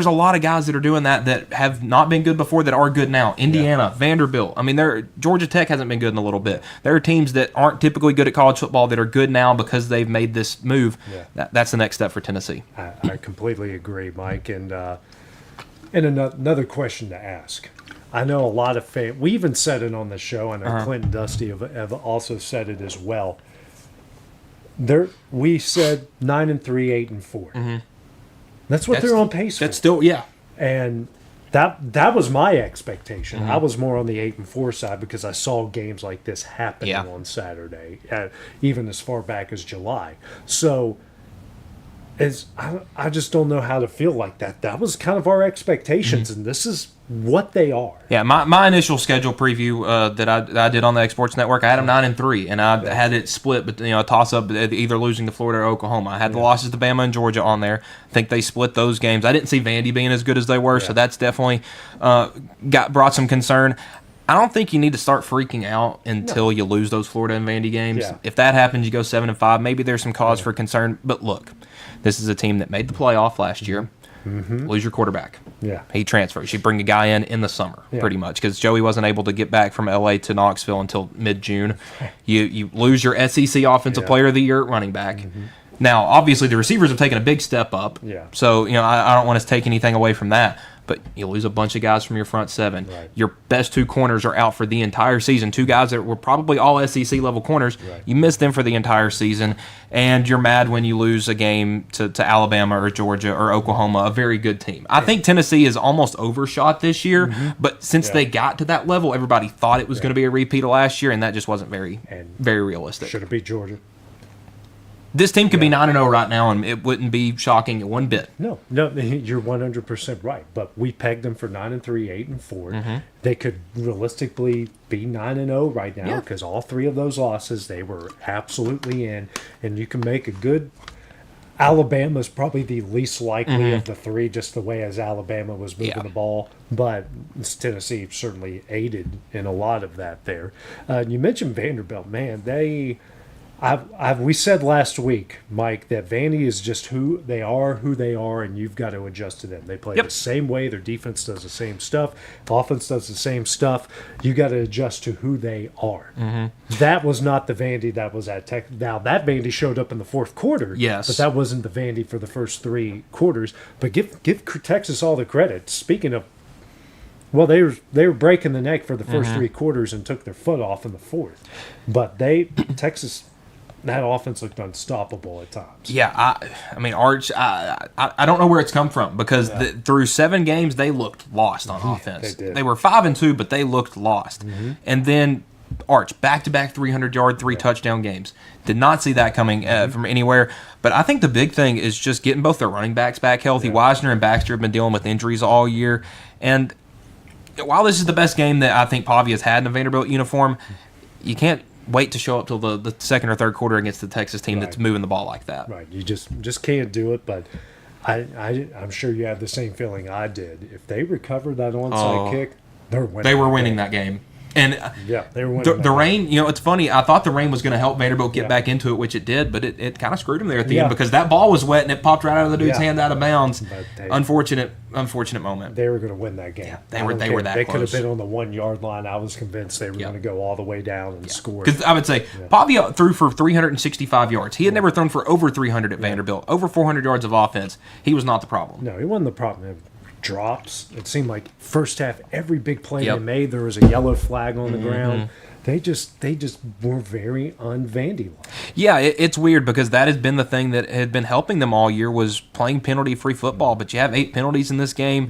a lot of guys that are doing that have not been good before that are good now. Indiana, Vanderbilt. I mean, Georgia Tech hasn't been good in a little bit. There are teams that aren't typically good at college football that are good now because they've made this move. That's the next step for Tennessee. I completely agree, Mike. And another question to ask. I know a lot of fans, we even said it on the show, and Clint and Dusty have also said it as well. We said 9-3, 8-4. That's what they're on pace for. That's still, and that was my expectation. I was more on the 8-4 side because I saw games like this happening on Saturday, even as far back as July. So I just don't know how to feel like that. That was kind of our expectations, and this is what they are. Yeah, my initial schedule preview that I did on the Exports Network, I had them 9-3, and I had it split, but a toss up either losing to Florida or Oklahoma. I had the losses to Bama and Georgia on there. I think they split those games. I didn't see Vandy being as good as they were, so that's definitely brought some concern. I don't think you need to start freaking out until you lose those Florida and Vandy games. If that happens, you go 7-5. Maybe there's some cause for concern. But look, this is a team that made the playoff last year. Lose your quarterback. He transfers. You bring a guy in the summer, pretty much, because Joey wasn't able to get back from L.A. to Knoxville until mid-June. You lose your SEC Offensive Player of the Year running back. Now, obviously, the receivers have taken a big step up. So, I don't want to take anything away from that. But you lose a bunch of guys from your front seven. Your best two corners are out for the entire season. Two guys that were probably all SEC level corners. You missed them for the entire season. And you're mad when you lose a game to Alabama or Georgia or Oklahoma, a very good team. I think Tennessee is almost overshot this year. But since they got to that level, everybody thought it was going to be a repeat of last year, and that just wasn't very realistic. Should it be Georgia? This team could be 9-0 right now, and it wouldn't be shocking one bit. No, you're 100% right. But we pegged them for 9-3, 8-4. They could realistically be 9-0 right now because all three of those losses they were absolutely in, and you can make a good. Alabama's probably the least likely of the three, just the way as Alabama was moving the ball. But Tennessee certainly aided in a lot of that there. You mentioned Vanderbilt, man. We said last week, Mike, that Vandy is just who they are, and you've got to adjust to them. They play the same way. Their defense does the same stuff. Offense does the same stuff. You got to adjust to who they are. That was not the Vandy that was at Tech. Now, that Vandy showed up in the fourth quarter. Yes. But that wasn't the Vandy for the first three quarters. But give Texas all the credit. Speaking of, well, they were breaking the neck for the first three quarters and took their foot off in the fourth. But Texas... That offense looked unstoppable at times. Yeah, I mean, Arch, I don't know where it's come from because through 7 games, they looked lost on offense. They did. They were 5-2, but they looked lost. And then Arch, back-to-back 300-yard, 3-touchdown games. Did not see that coming from anywhere. But I think the big thing is just getting both their running backs back healthy. Wisner and Baxter have been dealing with injuries all year. And while this is the best game that I think Pavia has had in a Vanderbilt uniform, you can't wait to show up till the second or third quarter against the Texas team that's moving the ball like that. Right. You just can't do it, but I'm sure you have the same feeling I did. If they recover that onside kick, they're winning. They were winning that game. And they were winning the rain, it's funny. I thought the rain was going to help Vanderbilt get back into it, which it did, but it kind of screwed them there at the end because that ball was wet and it popped right out of the dude's hand out of bounds. Unfortunate moment. They were going to win that game. Yeah, they were that close. They could have been on the 1 yard line. I was convinced they were going to go all the way down and score. Because I would say Pavia threw for 365 yards. He had never thrown for over 300 at Vanderbilt. Over 400 yards of offense. He was not the problem. No, he wasn't the problem. Drops. It seemed like first half, every big play they made, there was a yellow flag on the ground. They just were very un-Vandy-like. Yeah, it's weird because that has been the thing that had been helping them all year was playing penalty-free football. But you have 8 penalties in this game.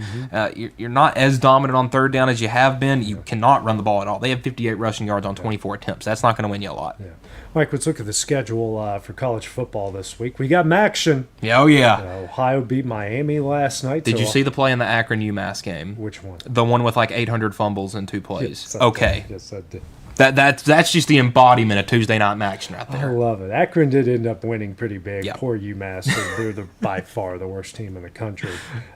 You're not as dominant on third down as you have been. You cannot run the ball at all. They have 58 rushing yards on 24 attempts. That's not going to win you a lot. Yeah. Mike, let's look at the schedule for college football this week. We got Maction. Yeah, oh, yeah. Ohio beat Miami last night. Did you see the play in the Akron UMass game? Which one? The one with like 800 fumbles in 2 plays. Yes, I did. That's just the embodiment of Tuesday night action right there. I love it. Akron did end up winning pretty big. Yep. Poor UMass. They're by far the worst team in the country.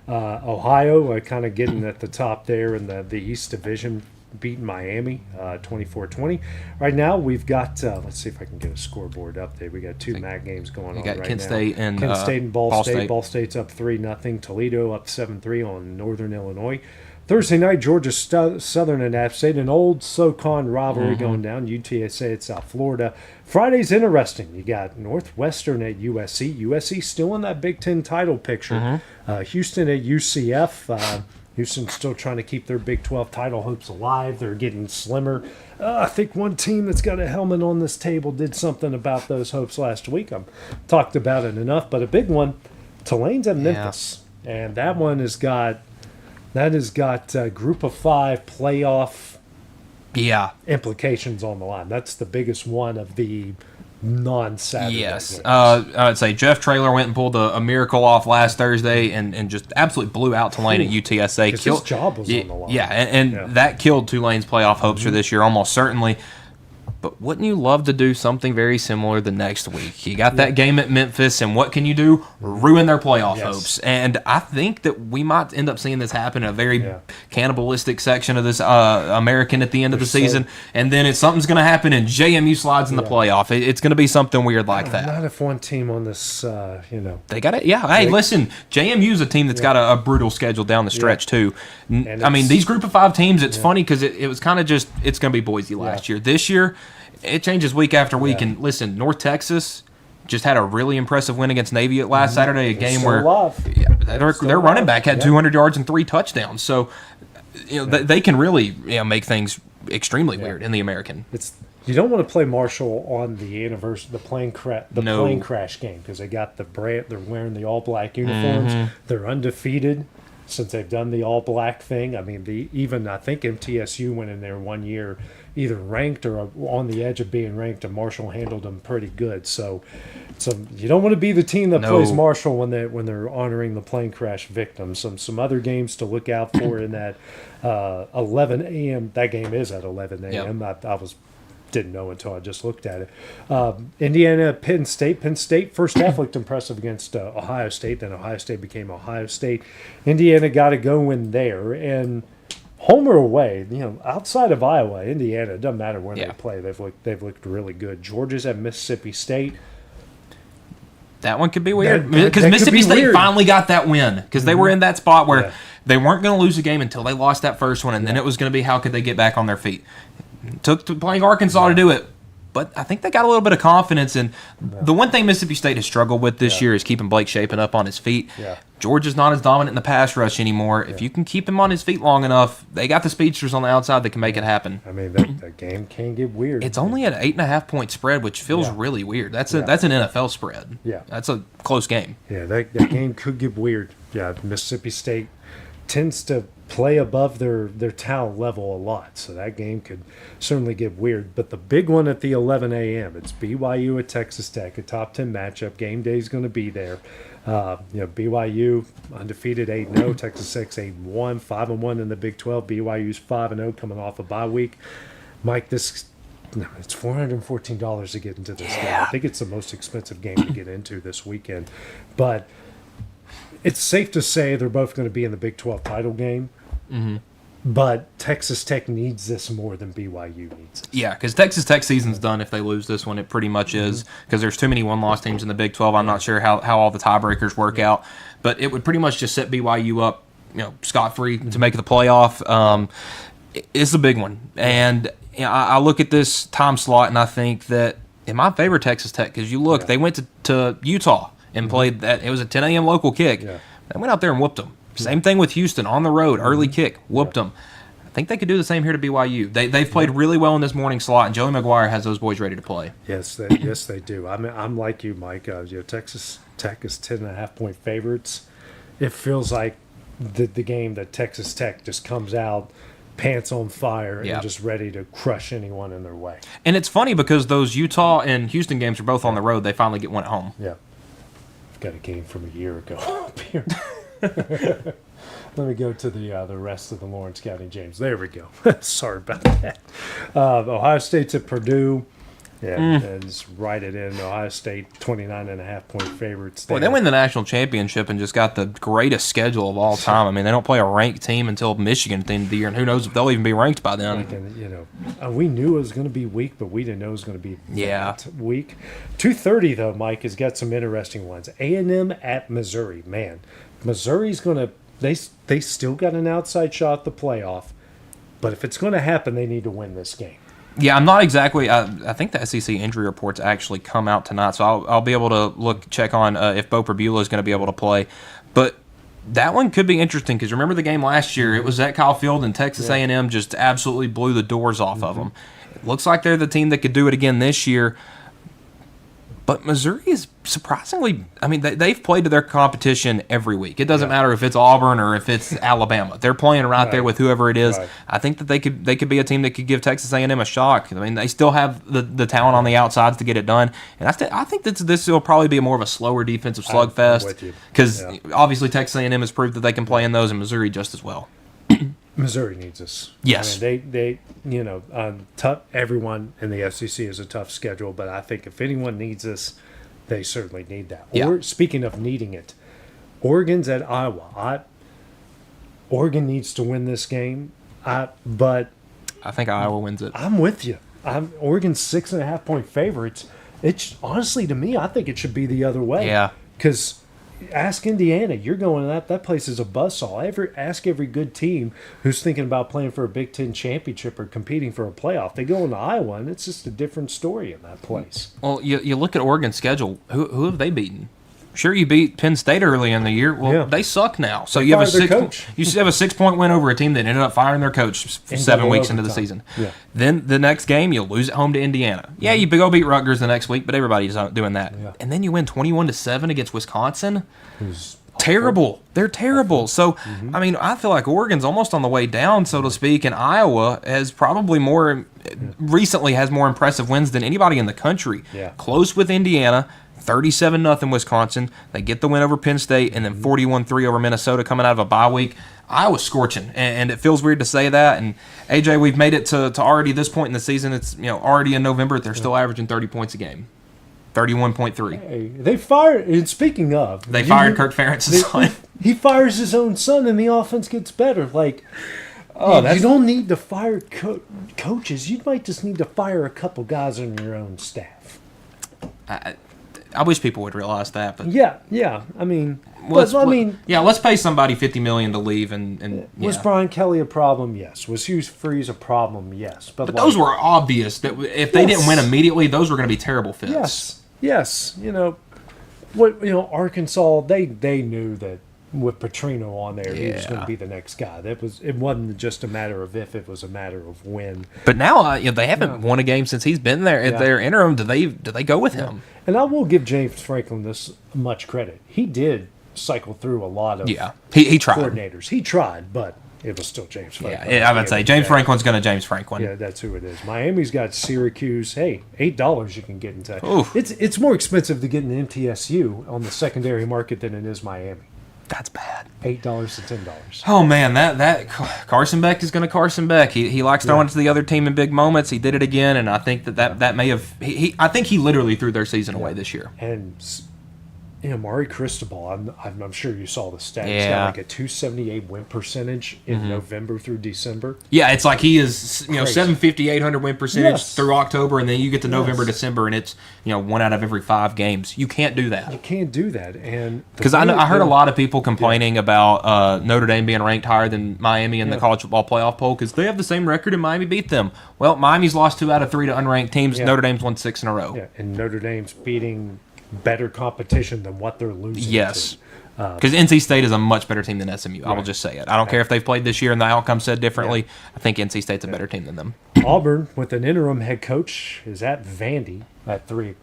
Ohio kind of getting at the top there in the East Division, beating Miami 24-20. Right now we've got, let's see if I can get a scoreboard update. We got 2 MAC games going on right now. You got Kent State and Ball State. Ball State's up 3-0. Toledo up 7-3 on Northern Illinois. Thursday night, Georgia Southern and App State, an old SoCon rivalry going down. UTSA at South Florida. Friday's interesting. You got Northwestern at USC. USC still in that Big Ten title picture. Houston at UCF. Houston's still trying to keep their Big 12 title hopes alive. They're getting slimmer. I think one team that's got a helmet on this table did something about those hopes last week. I've talked about it enough, but a big one, Tulane's at Memphis. And that one has got Group of 5 playoff implications on the line. That's the biggest one of the non-Saturday Yes. I would say Jeff Traylor went and pulled a miracle off last Thursday and just absolutely blew out Tulane at UTSA. His job was on the line. Yeah, and that killed Tulane's playoff hopes for this year almost certainly. But wouldn't you love to do something very similar the next week? You got that game at Memphis, and what can you do? Ruin their playoff hopes. And I think that we might end up seeing this happen in a very cannibalistic section of this American at the end of the season. And then something's going to happen, and JMU slides in the playoff. It's going to be something weird like that. Not if one team on this, They got it. Yeah. Hey, listen, JMU's a team that's got a brutal schedule down the stretch, too. I mean, these Group of 5 teams, it's funny because it was kind of just, it's going to be Boise last year. This year, it changes week after week. And listen, North Texas just had a really impressive win against Navy last Saturday, a game where their running back had 200 yards and 3 touchdowns. So they can really make things extremely weird in the American. You don't want to play Marshall on the plane crash game because they got they're wearing the all black uniforms. They're undefeated since they've done the all black thing. I mean, I think MTSU went in there one year either ranked or on the edge of being ranked, and Marshall handled them pretty good. So you don't want to be the team that plays Marshall when they're honoring the plane crash victims. Some other games to look out for in that 11 a.m. That game is at 11 a.m. Yep. I didn't know until I just looked at it. Indiana, Penn State first half looked impressive against Ohio State. Then Ohio State became Ohio State. Indiana got to go in there, and home or away, outside of Iowa, Indiana, it doesn't matter when they play. They've looked really good. Georgia's at Mississippi State. That one could be weird because Mississippi State finally got that win because they were in that spot where they weren't going to lose a game until they lost that first one, and then it was going to be how could they get back on their feet. Took to playing Arkansas to do it, but I think they got a little bit of confidence. And the one thing Mississippi State has struggled with this year is keeping Blake Shapen up on his feet. Georgia's not as dominant in the pass rush anymore. If you can keep him on his feet long enough, they got the speedsters on the outside that can make it happen. I mean, that game can get weird. It's only an 8.5-point spread, which feels really weird. That's an NFL spread. Yeah, that's a close game. Yeah, that game could get weird. Yeah, Mississippi State tends to play above their talent level a lot, so that game could certainly get weird. But the big one at the 11 a.m., it's BYU at Texas Tech, a top 10 matchup. Game day is going to be there. BYU undefeated 8-0, Texas Tech's 8-1, 5-1 in the Big 12. BYU's 5-0 coming off a bye week. Mike, it's $414 to get into this game. I think it's the most expensive game to get into this weekend, but it's safe to say they're both going to be in the Big 12 title game. But Texas Tech needs this more than BYU needs it. Yeah, because Texas Tech season's done if they lose this one. It pretty much is, because there's too many one-loss teams in the Big 12. I'm not sure how all the tiebreakers work out, but it would pretty much just set BYU up, scot-free to make the playoff. It's a big one. And I look at this time slot, and I think that in my favor Texas Tech, because you look, they went to Utah and played that. It was a 10 a.m. local kick. Yeah. They went out there and whooped them. Same thing with Houston on the road, early kick, whooped them. I think they could do the same here to BYU. They've played really well in this morning slot, and Joey McGuire has those boys ready to play. Yes, they do. I'm like you, Mike. Texas Tech is 10.5-point favorites. It feels like the game that Texas Tech just comes out, pants on fire, and just ready to crush anyone in their way. And it's funny because those Utah and Houston games are both on the road. They finally get one at home. Yeah. I've got a game from a year ago up here. Let me go to the rest of the Lawrence County James. There we go. Sorry about that. Ohio State's at Purdue. Yeah, and just write it in. Ohio State, 29.5-point favorites. Boy, they win the national championship and just got the greatest schedule of all time. I mean, they don't play a ranked team until Michigan at the end of the year, and who knows if they'll even be ranked by then. We knew it was going to be weak, but we didn't know it was going to be that weak. 2:30 though, Mike has got some interesting ones. A&M at Missouri. Man, Missouri's going to. They still got an outside shot at the playoff, but if it's going to happen, they need to win this game. Yeah, I'm not exactly. I think the SEC injury reports actually come out tonight, so I'll be able to check on if Bo Perbula is going to be able to play. But that one could be interesting because remember the game last year? It was at Kyle Field, and Texas A&M just absolutely blew the doors off of them. It looks like they're the team that could do it again this year. But Missouri is surprisingly, I mean, they've played to their competition every week. It doesn't matter if it's Auburn or if it's Alabama. They're playing right there with whoever it is. Right. I think that they could be a team that could give Texas A&M a shock. I mean, they still have the talent on the outsides to get it done. And I think that this will probably be more of a slower defensive slugfest because obviously Texas A&M has proved that they can play in those, and Missouri just as well. Missouri needs us. Yes. I mean, they tough. Everyone in the SEC is a tough schedule, but I think if anyone needs us, they certainly need that. Yeah. Or speaking of needing it, Oregon's at Iowa. Oregon needs to win this game, but I think Iowa wins it. I'm with you. Oregon's 6.5-point favorites. It's honestly, to me, I think it should be the other way. Yeah. Because ask Indiana. You're going to that place is a buzzsaw. Ask every good team who's thinking about playing for a Big Ten championship or competing for a playoff. They go into Iowa, and it's just a different story in that place. Well, you look at Oregon's schedule. Who have they beaten? Sure, you beat Penn State early in the year. Well, they suck now. So you have a 6-point win over a team that ended up firing their coach 7 weeks into the season. Yeah. Then the next game, you lose at home to Indiana. Yeah, you go beat Rutgers the next week, but everybody's doing that. Yeah. And then you win 21-7 against Wisconsin. Who's terrible. They're terrible. So, I mean, I feel like Oregon's almost on the way down, so to speak, and Iowa has probably recently has more impressive wins than anybody in the country. Yeah. Close with Indiana. 37-0 Wisconsin. They get the win over Penn State, and then 41-3 over Minnesota coming out of a bye week. Iowa's scorching, and it feels weird to say that. And AJ, we've made it to already this point in the season. It's already in November. They're still averaging 30 points a game, 31.3. Hey, they fired. And speaking of, they fired Kirk Ferentz's son. He fires his own son, and the offense gets better. Like, you don't need to fire coaches. You might just need to fire a couple guys on your own staff. I wish people would realize that, but yeah. I mean, let's pay somebody $50 million to leave, and was Brian Kelly a problem? Yes. Was Hugh Freeze a problem? Yes. But those were obvious that if they didn't win immediately, those were going to be terrible fits. Yes. Arkansas, they knew that with Petrino on there, he was going to be the next guy. It wasn't just a matter of if; it was a matter of when. But now they haven't won a game since he's been there. At their interim, do they go with him? And I will give James Franklin this much credit. He did cycle through a lot of he tried coordinators. He tried, but it was still James Franklin. Yeah, I would say James Franklin's going to James Franklin. Yeah, that's who it is. Miami's got Syracuse. Hey, $8 you can get into. It's more expensive to get an MTSU on the secondary market than it is Miami. That's bad. $8 to $10. Oh man, that Carson Beck is going to Carson Beck. He likes throwing it to the other team in big moments. He did it again, and I think that may have. I think he literally threw their season away this year. And Maury Cristobal, I'm sure you saw the stat. He's Yeah. got like a 278 win percentage in November through December. Yeah, it's like he is, Crazy. 750, 800 win percentage Yes. through October, and then you get to November, Yes. December, and it's, 1 out of every 5 games. You can't do that. You can't do that. And Because I heard a lot of people complaining about Notre Dame being ranked higher than Miami in the college football playoff poll because they have the same record and Miami beat them. Well, Miami's lost 2 out of 3 to unranked teams. Yeah. Notre Dame's won 6 in a row. Yeah, and Notre Dame's beating better competition than what they're losing. Yes. to. Because NC State is a much better team than SMU. I will Right. just say it. I don't care if they've played this year and the outcome said differently. I think NC State's a better team than them. Auburn with an interim head coach is at Vandy at 3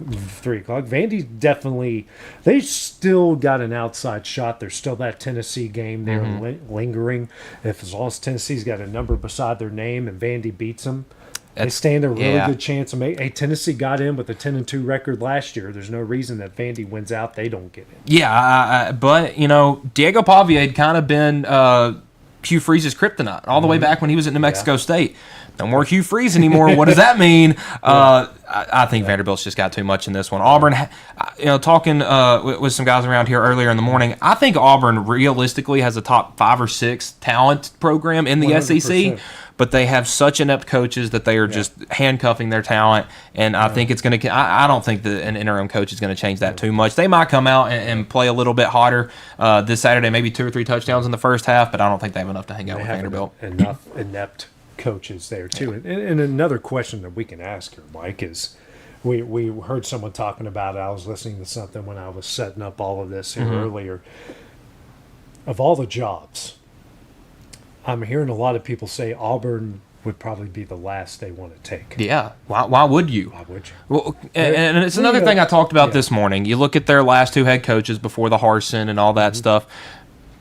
o'clock. Vandy's definitely, they still got an outside shot. There's still that Tennessee game there lingering. As long as Tennessee's got a number beside their name and Vandy beats them, they stand a really good chance of making. Hey, Tennessee got in with a 10-2 record last year. There's no reason that Vandy wins out. They don't get in. Yeah, but, Diego Pavia had kind of been Hugh Freeze's kryptonite all the way back when he was at New Mexico State. No more Hugh Freeze anymore. What does that mean? I think Vanderbilt's just got too much in this one. Auburn, talking with some guys around here earlier in the morning, I think Auburn realistically has a top 5 or 6 talent program in the 100%. SEC. But they have such inept coaches that they are just handcuffing their talent, and I think it's going to. I don't think that an interim coach is going to change that too much. They might come out and play a little bit hotter this Saturday, maybe 2 or 3 touchdowns in the first half, but I don't think they have enough to hang out with Vanderbilt. Enough inept coaches there too. And another question that we can ask here, Mike, is we heard someone talking about it. I was listening to something when I was setting up all of this here earlier. Of all the jobs, I'm hearing a lot of people say Auburn would probably be the last they want to take. Yeah. Why would you? Why would you? Well, and it's another thing I talked about this morning. You look at their last 2 head coaches before the Harsin and all that stuff.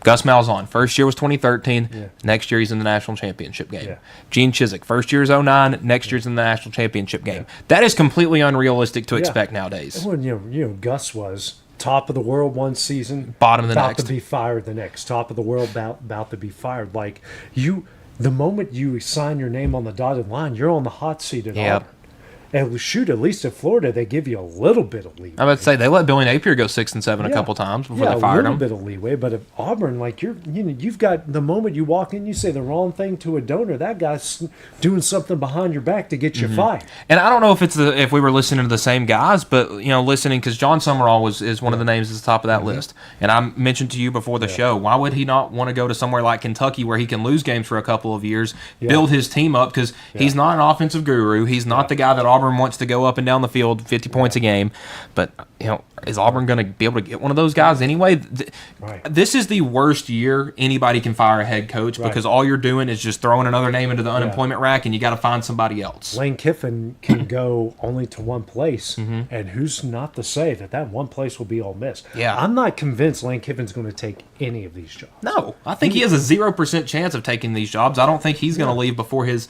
Gus Malzahn, first year was 2013. Yeah. Next year he's in the national championship game. Yeah. Gene Chizik, first year is 2009. Next year's in the national championship game. That is completely unrealistic to expect nowadays. When Gus was top of the world one season, bottom of the about next, to be fired the next, top of the world about to be fired. Like the moment you sign your name on the dotted line, you're on the hot seat at Auburn. And shoot, at least at Florida, they give you a little bit of leeway. I would say they let Billy Napier go 6 and 7 a couple times before they fired him. a little bit of leeway. But if Auburn, like you've got the moment you walk in, you say the wrong thing to a donor, that guy's doing something behind your back to get you fired. And I don't know if we were listening to the same guys, but listening because John Summerall is one of the names at the top of that list. And I mentioned to you before the show, why would he not want to go to somewhere like Kentucky where he can lose games for a couple of years, build his team up because he's not an offensive guru. He's not the guy that Auburn wants to go up and down the field 50 points a game. But, is Auburn going to be able to get one of those guys anyway? This is the worst year anybody can fire a head coach because all you're doing is just throwing another name into the unemployment rack and you got to find somebody else. Lane Kiffin can go only to one place, and who's not to say that one place will be Ole Miss? Yeah. I'm not convinced Lane Kiffin's going to take any of these jobs. No, I think he has a 0% chance of taking these jobs. I don't think he's going to leave before his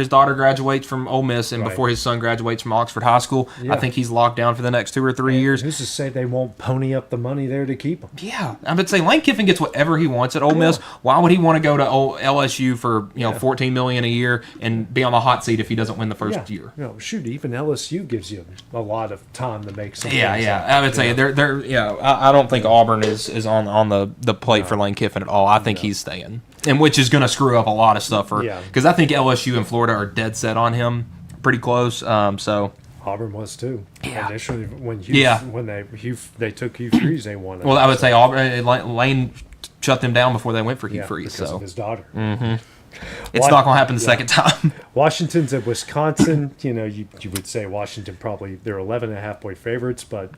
daughter graduates from Ole Miss and before his son graduates from Oxford High School. I think he's locked down for the next 2 or 3 years. Who's to say they won't pony up the money there to keep him? Yeah, I would say Lane Kiffin gets whatever he wants at Ole Miss. Why would he want to go to LSU for $14 million a year and be on the hot seat if he doesn't win the first year? Shoot, even LSU gives you a lot of time to make some. I would say they're. I don't think Auburn is on the plate for Lane Kiffin at all. I think he's staying, and which is going to screw up a lot of stuff because I think LSU and Florida are dead set on him, pretty close. So. Auburn was too. Yeah. Initially, when they took Hugh Freeze, they won. Well, I would say Auburn. Lane shut them down before they went for Hugh Freeze. Because of his daughter. It's not going to happen the second time. Washington's at Wisconsin. You would say Washington probably they're 11.5-point favorites, but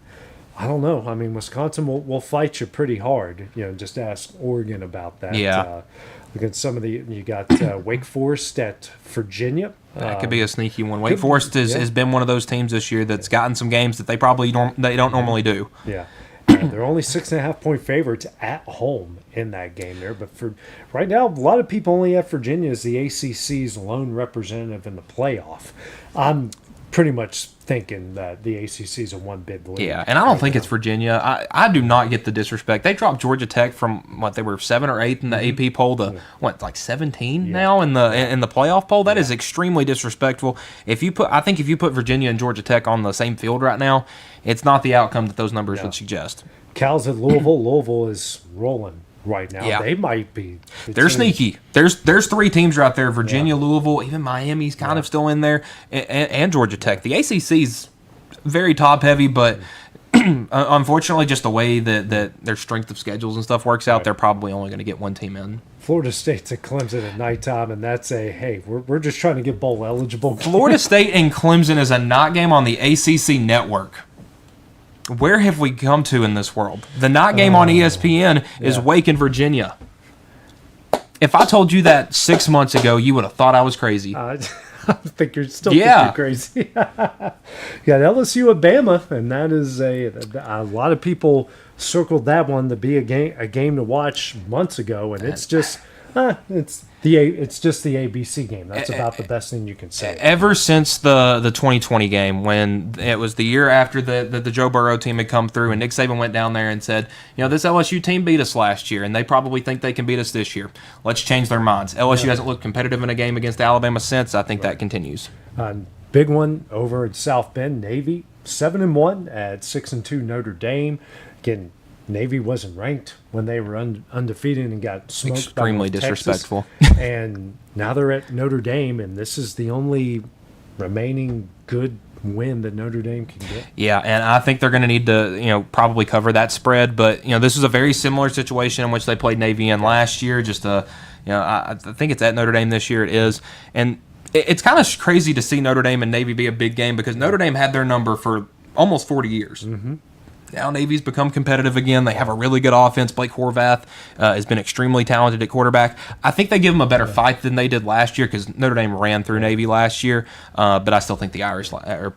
I don't know. I mean, Wisconsin will fight you pretty hard. Just ask Oregon about that. Yeah. Look at some of you got Wake Forest at Virginia. That could be a sneaky one. Wake Forest has been one of those teams this year that's gotten some games that they probably don't normally do. Yeah. They're only 6.5-point favorites at home in that game there. But for right now, a lot of people only have Virginia as the ACC's lone representative in the playoff. I'm pretty much thinking that the ACC is a one-bid league. Yeah, and I don't think it's Virginia. I do not get the disrespect. They dropped Georgia Tech from what they were 7th or 8th in the AP poll to like 17 now in the playoff poll. That is extremely disrespectful. I think if you put Virginia and Georgia Tech on the same field right now, it's not the outcome that those numbers would suggest. Cal's at Louisville. Louisville is rolling right now. Yeah. They might be. They're sneaky. There's 3 teams right there: Virginia, Louisville, even Miami's kind of still in there, and Georgia Tech. The ACC's very top heavy, but unfortunately, just the way that their strength of schedules and stuff works out, they're probably only going to get one team in. Florida State's at Clemson at nighttime, and that's we're just trying to get bowl eligible. Florida State and Clemson is a night game on the ACC network. Where have we come to in this world? The night game on ESPN is Wake and Virginia. If I told you that 6 months ago, you would have thought I was crazy. I think you're still think you're crazy. You got LSU at Bama, and that is a lot of people circled that one to be a game to watch months ago, and it's just it's just the ABC game. That's about the best thing you can say. Ever since the 2020 game, when it was the year after the Joe Burrow team had come through, and Nick Saban went down there and said, this LSU team beat us last year, and they probably think they can beat us this year. Let's change their minds. LSU hasn't looked competitive in a game against Alabama since. I think that continues. Big one over at South Bend. Navy 7-1 at 6-2 Notre Dame. Again, Navy wasn't ranked when they were undefeated and got smoked. Extremely disrespectful. And now they're at Notre Dame, and this is the only remaining good win that Notre Dame can get. Yeah, and I think they're going to need to, probably cover that spread. But this is a very similar situation in which they played Navy in last year. I think it's at Notre Dame this year. It is, and it's kind of crazy to see Notre Dame and Navy be a big game because Notre Dame had their number for almost 40 years. Mm-hmm. Now Navy's become competitive again. They have a really good offense. Blake Horvath has been extremely talented at quarterback. I think they give them a better fight than they did last year because Notre Dame ran through Navy last year. But I still think the Irish are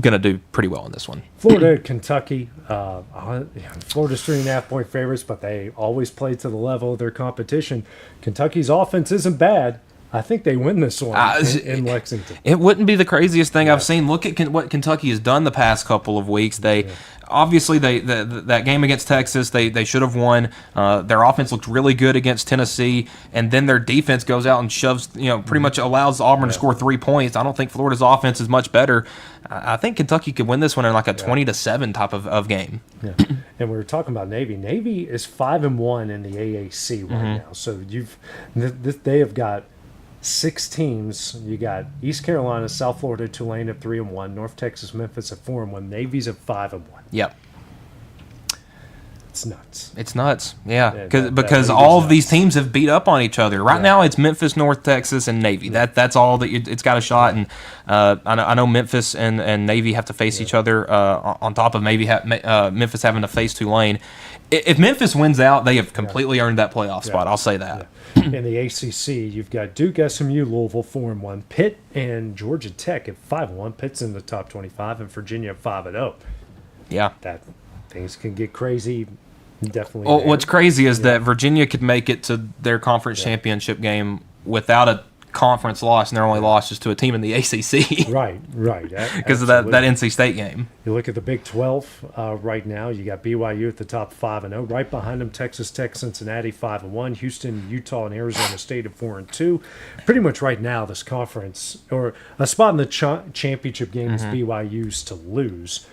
going to do pretty well in this one. Florida, Kentucky. Florida's 3.5-point favorites, but they always play to the level of their competition. Kentucky's offense isn't bad. I think they win this one in Lexington. It wouldn't be the craziest thing I've seen. Look at what Kentucky has done the past couple of weeks. Obviously, that game against Texas, they should have won. Their offense looked really good against Tennessee, and then their defense goes out and shoves, pretty much allows Auburn to score 3 points. I don't think Florida's offense is much better. I think Kentucky could win this one in like a 20-7 type of game. Yeah. And we were talking about Navy. Navy is 5-1 in the AAC right now. So they have got 6 teams. You got East Carolina, South Florida, Tulane at 3-1, North Texas, Memphis at 4-1, Navy's at 5-1. Yep. It's nuts. Yeah, because all of these teams have beat up on each other. Right now, it's Memphis, North Texas, and Navy. That's all that it's got a shot. And I know Memphis and Navy have to face each other on top of maybe Memphis having to face Tulane. If Memphis wins out, they have completely earned that playoff spot. I'll say that. In the ACC, you've got Duke, SMU, Louisville 4-1, Pitt and Georgia Tech at 5-1. Pitt's in the top 25, and Virginia at 5-0. Yeah, that things can get crazy. Definitely. Well, what's crazy is that Virginia could make it to their conference championship game without a conference loss, and their only loss is to a team in the ACC. Right. Because of that NC State game. You look at the Big 12 right now. You got BYU at the top 5-0. Right behind them, Texas Tech, Cincinnati 5-1, Houston, Utah, and Arizona State at 4-2. Pretty much right now, this conference or a spot in the championship game is BYU's to lose.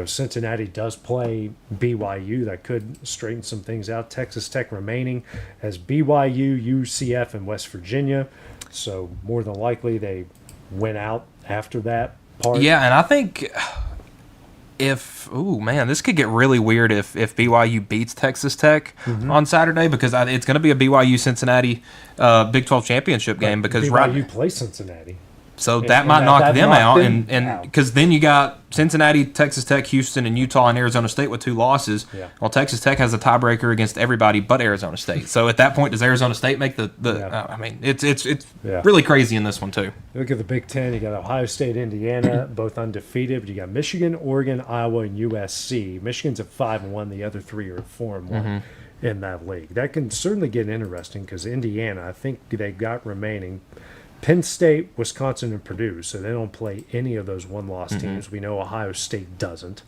Cincinnati does play BYU. That could straighten some things out. Texas Tech remaining as BYU, UCF, and West Virginia. So more than likely they win out after that part. Yeah, and I think this could get really weird if BYU beats Texas Tech on Saturday because it's going to be a BYU Cincinnati Big 12 championship game because BYU plays Cincinnati. So that might knock them out, and because then you got Cincinnati, Texas Tech, Houston, and Utah and Arizona State with 2 losses. Yeah. Well, Texas Tech has a tiebreaker against everybody but Arizona State. So at that point, does Arizona State make it's really crazy in this one too. Look at the Big Ten. You got Ohio State, Indiana, both undefeated. You got Michigan, Oregon, Iowa, and USC. Michigan's at 5-1. The other 3 are at 4-1 in that league. That can certainly get interesting because Indiana, I think they got remaining Penn State, Wisconsin, and Purdue, so they don't play any of those one-loss teams. We know Ohio State doesn't.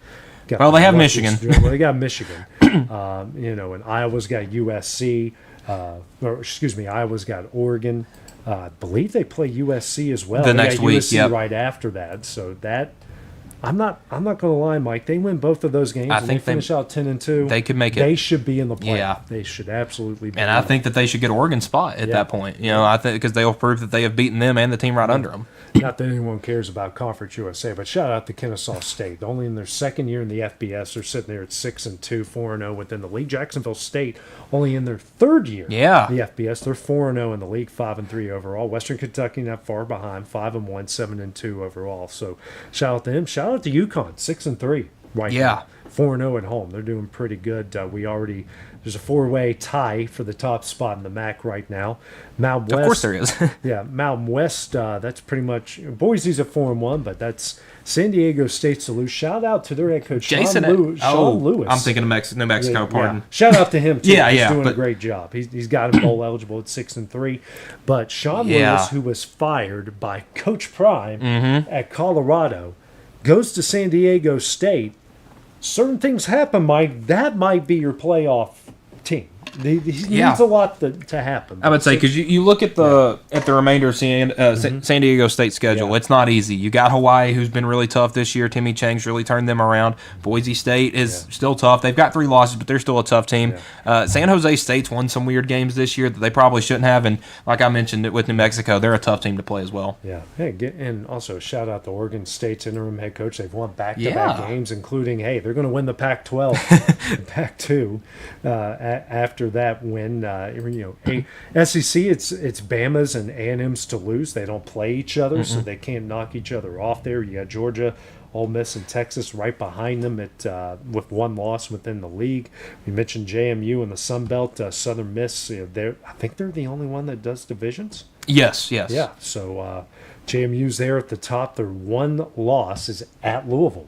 Well, they have Michigan. Well, they got Michigan. And Iowa's got USC. Iowa's got Oregon. I believe they play USC as well. The next week, USC right after that. So that I'm not going to lie, Mike. They win both of those games. I think they finish out 10-2. They could make it. They should be in the playoff. Yeah, they should absolutely be. And I think that they should get Oregon's spot at that point. I think because they'll prove that they have beaten them and the team right under them. Not that anyone cares about Conference USA, but shout out to Kennesaw State. Only in their second year in the FBS, they're sitting there at 6-2, 4-0 within the league. Jacksonville State, only in their third year in the FBS, they're 4-0 in the league, 5-3 overall. Western Kentucky not far behind, 5-1, 7-2 overall. So shout out to them. Shout out to UConn, 6-3 right now. 4-0 at home. They're doing pretty good. There's a four-way tie for the top spot in the MAC right now. Mountain West, of course there is. Mountain West, that's pretty much – Boise's at 4-1, but that's San Diego State to lose. Shout out to their head coach, Sean Lewis. I'm thinking of New Mexico, pardon. Shout out to him, too. He's doing a great job. He's got him bowl eligible at 6-3. But Sean Lewis, who was fired by Coach Prime at Colorado, goes to San Diego State. Certain things happen, Mike. That might be your playoff team. He needs a lot to happen. I would say because you look at the remainder of San Diego State schedule, it's not easy. You got Hawaii, who's been really tough this year. Timmy Chang's really turned them around. Boise State is still tough. They've got 3 losses, but they're still a tough team. San Jose State's won some weird games this year that they probably shouldn't have. And like I mentioned with New Mexico, they're a tough team to play as well. Yeah. Hey, and also shout out to Oregon State's interim head coach. They've won back-to-back games, including they're going to win the Pac-12, Pac-2 after that win. SEC, it's Bama's and A&M's to lose. They don't play each other, so they can't knock each other off there. You got Georgia, Ole Miss, and Texas right behind them with 1 loss within the league. We mentioned JMU and the Sun Belt, Southern Miss. I think they're the only one that does divisions. Yes. Yeah, so JMU's there at the top. Their 1 loss is at Louisville.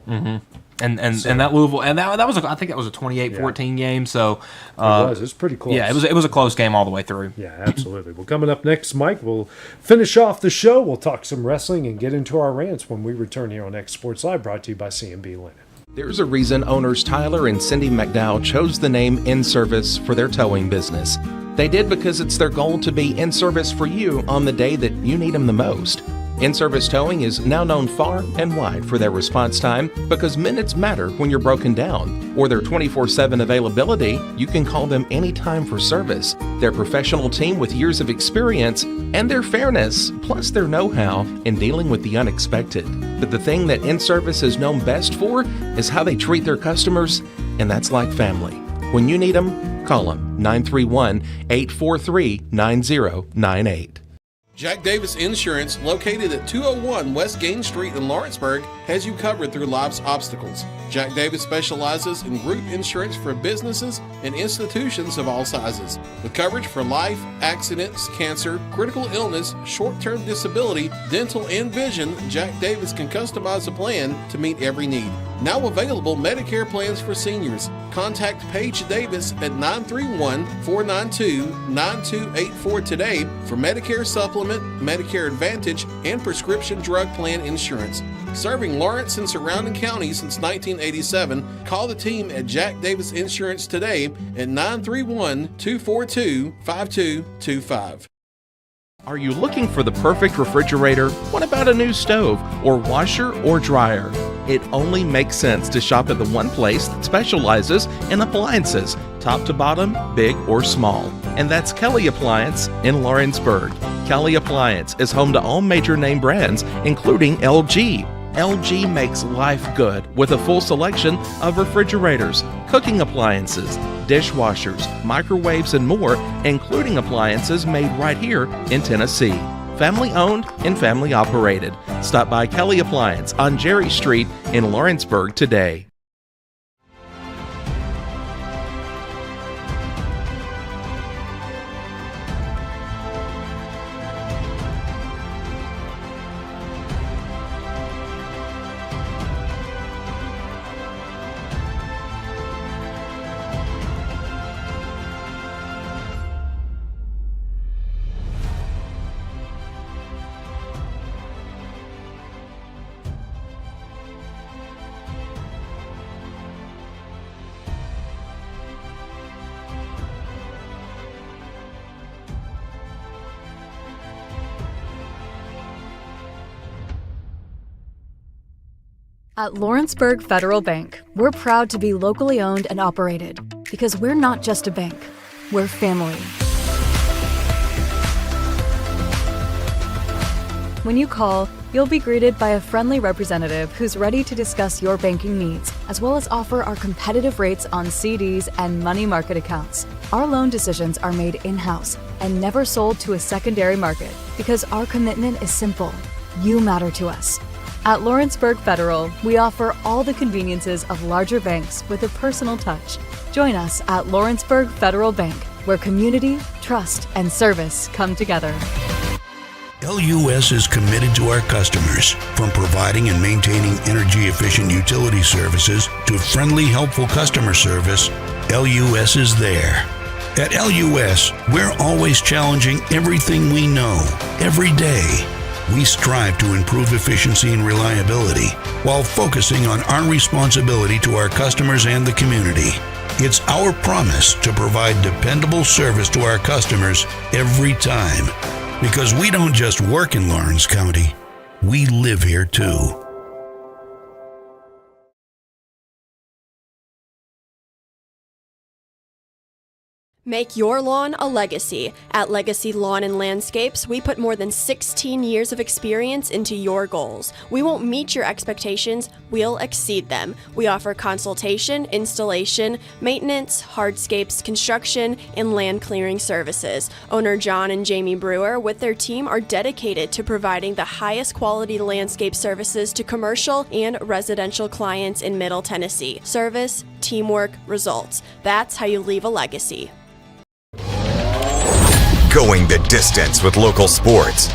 And that Louisville that was I think that was a 28-14 game. So it was pretty close. Yeah, it was a close game all the way through. Yeah, absolutely. Well, coming up next, Mike, we'll finish off the show. We'll talk some wrestling and get into our rants when we return here on X Sports Live, brought to you by CMB Linen. There's a reason owners Tyler and Cindy McDowell chose the name In Service for their towing business. They did because it's their goal to be in service for you on the day that you need them the most. In-Service Towing is now known far and wide for their response time because minutes matter when you're broken down. Or their 24/7 availability, you can call them anytime for service. Their professional team with years of experience and their fairness, plus their know-how in dealing with the unexpected. But the thing that In-Service is known best for is how they treat their customers, and that's like family. When you need them, call them 931-843-9098. Jack Davis Insurance, located at 201 West Gain Street in Lawrenceburg, has you covered through life's obstacles. Jack Davis specializes in group insurance for businesses and institutions of all sizes. With coverage for life, accidents, cancer, critical illness, short-term disability, dental, and vision, Jack Davis can customize a plan to meet every need. Now available Medicare plans for seniors. Contact Paige Davis at 931-492-9284 today for Medicare Supplement, Medicare Advantage, and prescription drug plan insurance. Serving Lawrence and surrounding counties since 1987, call the team at Jack Davis Insurance today at 931-242-5225. Are you looking for the perfect refrigerator? What about a new stove or washer or dryer? It only makes sense to shop at the one place that specializes in appliances, top to bottom, big or small. And that's Kelly Appliance in Lawrenceburg. Kelly Appliance is home to all major name brands, including LG. LG makes life good with a full selection of refrigerators, cooking appliances, dishwashers, microwaves, and more, including appliances made right here in Tennessee. Family owned and family operated. Stop by Kelly Appliance on Jerry Street in Lawrenceburg today. At Lawrenceburg Federal Bank, we're proud to be locally owned and operated because we're not just a bank, we're family. When you call, you'll be greeted by a friendly representative who's ready to discuss your banking needs, as well as offer our competitive rates on CDs and money market accounts. Our loan decisions are made in-house and never sold to a secondary market because our commitment is simple. You matter to us. At Lawrenceburg Federal, we offer all the conveniences of larger banks with a personal touch. Join us at Lawrenceburg Federal Bank, where community, trust, and service come together. LUS is committed to our customers, from providing and maintaining energy-efficient utility services to friendly, helpful customer service. LUS is there. At LUS, we're always challenging everything we know, every day. We strive to improve efficiency and reliability while focusing on our responsibility to our customers and the community. It's our promise to provide dependable service to our customers every time. Because we don't just work in Lawrence County, we live here too. Make your lawn a legacy. At Legacy Lawn and Landscapes, we put more than 16 years of experience into your goals. We won't meet your expectations, we'll exceed them. We offer consultation, installation, maintenance, hardscapes, construction, and land clearing services. Owner John and Jamie Brewer with their team are dedicated to providing the highest quality landscape services to commercial and residential clients in Middle Tennessee. Service, teamwork, results. That's how you leave a legacy. Going the distance with local sports.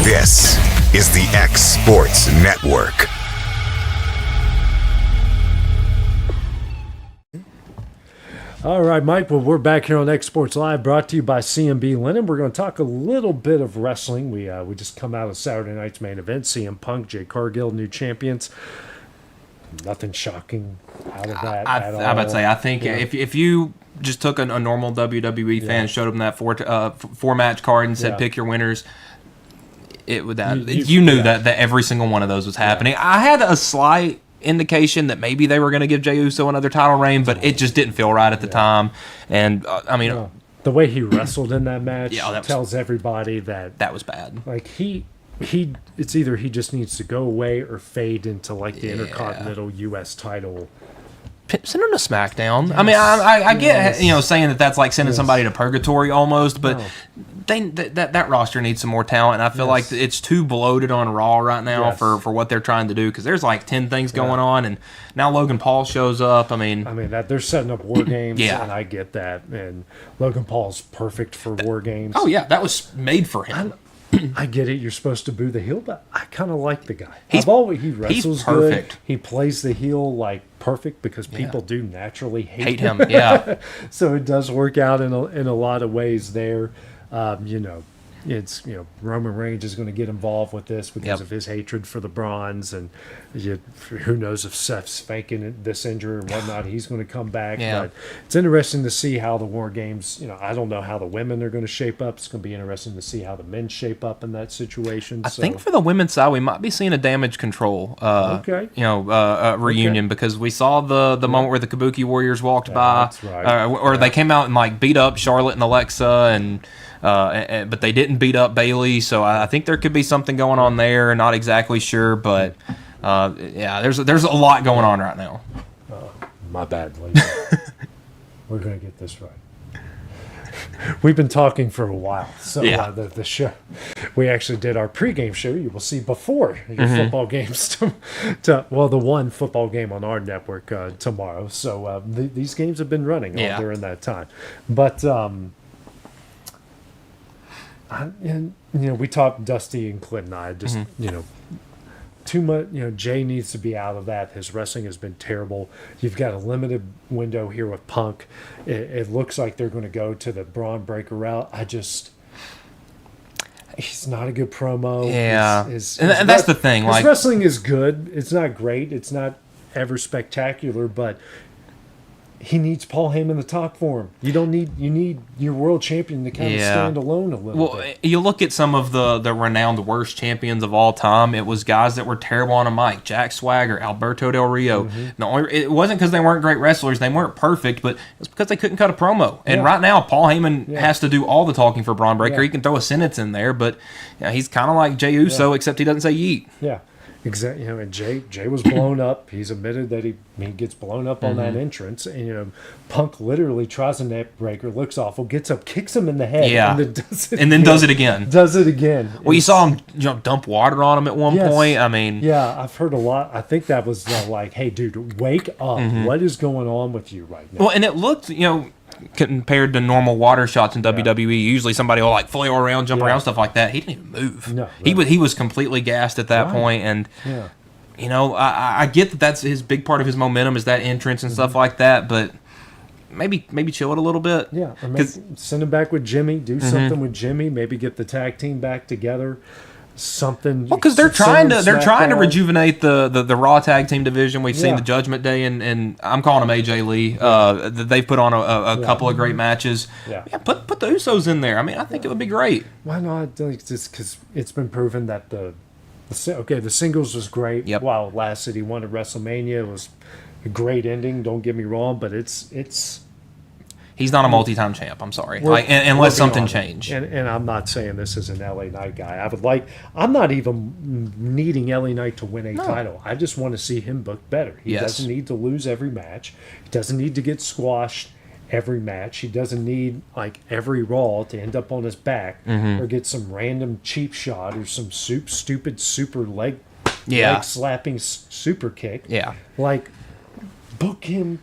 This is the X Sports Network. All right, Mike. Well, we're back here on X Sports Live, brought to you by CMB Linen. We're going to talk a little bit of wrestling. We just come out of Saturday night's main event. CM Punk, Jay Cargill, new champions. Nothing shocking out of that at all. I would say, I think if you just took a normal WWE fan and showed them that four match card and said pick your winners, it would you knew that every single one of those was happening. I had a slight indication that maybe they were going to give Jey Uso another title reign, but it just didn't feel right at the time. And I mean, the way he wrestled in that match tells everybody that was bad. Like it's either he just needs to go away or fade into like the Intercontinental U.S. title. Send him to SmackDown. Yes. I mean, I get saying that's like sending somebody to purgatory almost, but that roster needs some more talent, and I feel like it's too bloated on Raw right now for what they're trying to do, because there's like 10 things going on, and now Logan Paul shows up. I mean that they're setting up War Games, and I get that, and Logan Paul's perfect for War Games. Oh yeah, that was made for him. I get it. You're supposed to boo the heel, but I kind of like the guy. He wrestles good. He plays the heel like perfect because people do naturally hate him. Yeah. So it does work out in a lot of ways there. It's Roman Reigns is going to get involved with this because of his hatred for the Bronze, and who knows if Seth's faking this injury and whatnot. He's going to come back. But it's interesting to see how the War Games. I don't know how the women are going to shape up. It's going to be interesting to see how the men shape up in that situation. I think for the women's side, we might be seeing a Damage Control. Reunion because we saw the moment where the Kabuki Warriors walked by, that's right. Or they came out and like beat up Charlotte and Alexa and but they didn't beat up Bailey, so I think there could be something going on there. Not exactly sure, but there's a lot going on right now. My bad, lady. We're gonna get this right. We've been talking for a while, so the show. We actually did our pregame show. You will see before your football games. The one football game on our network tomorrow. So these games have been running all during that time, but. We talked Dusty and Clint and I just too much. Jay needs to be out of that. His wrestling has been terrible. You've got a limited window here with Punk. It looks like they're going to go to the Braun Breaker route. He's not a good promo. Yeah, and that's the thing. His wrestling is good. It's not great. It's not ever spectacular, but he needs Paul Heyman to talk for him. You need your world champion to kind of stand alone a little bit. You look at some of the renowned worst champions of all time. It was guys that were terrible on a mic. Jack Swagger, Alberto Del Rio. It wasn't because they weren't great wrestlers. They weren't perfect, but it's because they couldn't cut a promo. And right now, Paul Heyman has to do all the talking for Braun Breaker. He can throw a sentence in there, but he's kind of like Jey Uso, except he doesn't say yeet. Yeah. Exactly, and Jay was blown up. He's admitted that he gets blown up on that entrance, and Punk literally tries a neck breaker, looks awful, gets up, kicks him in the head, and then does it again. Does it again. Well, you saw him dump water on him at one point. I mean, I've heard a lot. I think that was like, hey, dude, wake up! What is going on with you right now? Well, and it looked, compared to normal water shots in WWE, usually somebody will like flail around, jump around, stuff like that. He didn't even move. No, he was completely gassed at that point, and I get that that's his big part of his momentum is that entrance and stuff like that, but maybe chill it a little bit. Yeah, or maybe send him back with Jimmy. Do something with Jimmy. Maybe get the tag team back together. Something. Well, because they're trying to rejuvenate the Raw tag team division. We've seen the Judgment Day and I'm calling them AJ Lee. They've put on a couple of great matches. Yeah, put the Usos in there. I mean, I think it would be great. Why not? Just because it's been proven that the singles was great. Yep. While it lasted, he won at WrestleMania. It was a great ending. Don't get me wrong, but it's. He's not a multi-time champ. I'm sorry. Unless something changed. And I'm not saying this is an LA Knight guy. I'm not even needing LA Knight to win a title. I just want to see him book better. He doesn't need to lose every match. He doesn't need to get squashed every match. He doesn't need every Raw to end up on his back or get some random cheap shot or some stupid super leg slapping super kick. Yeah. Book him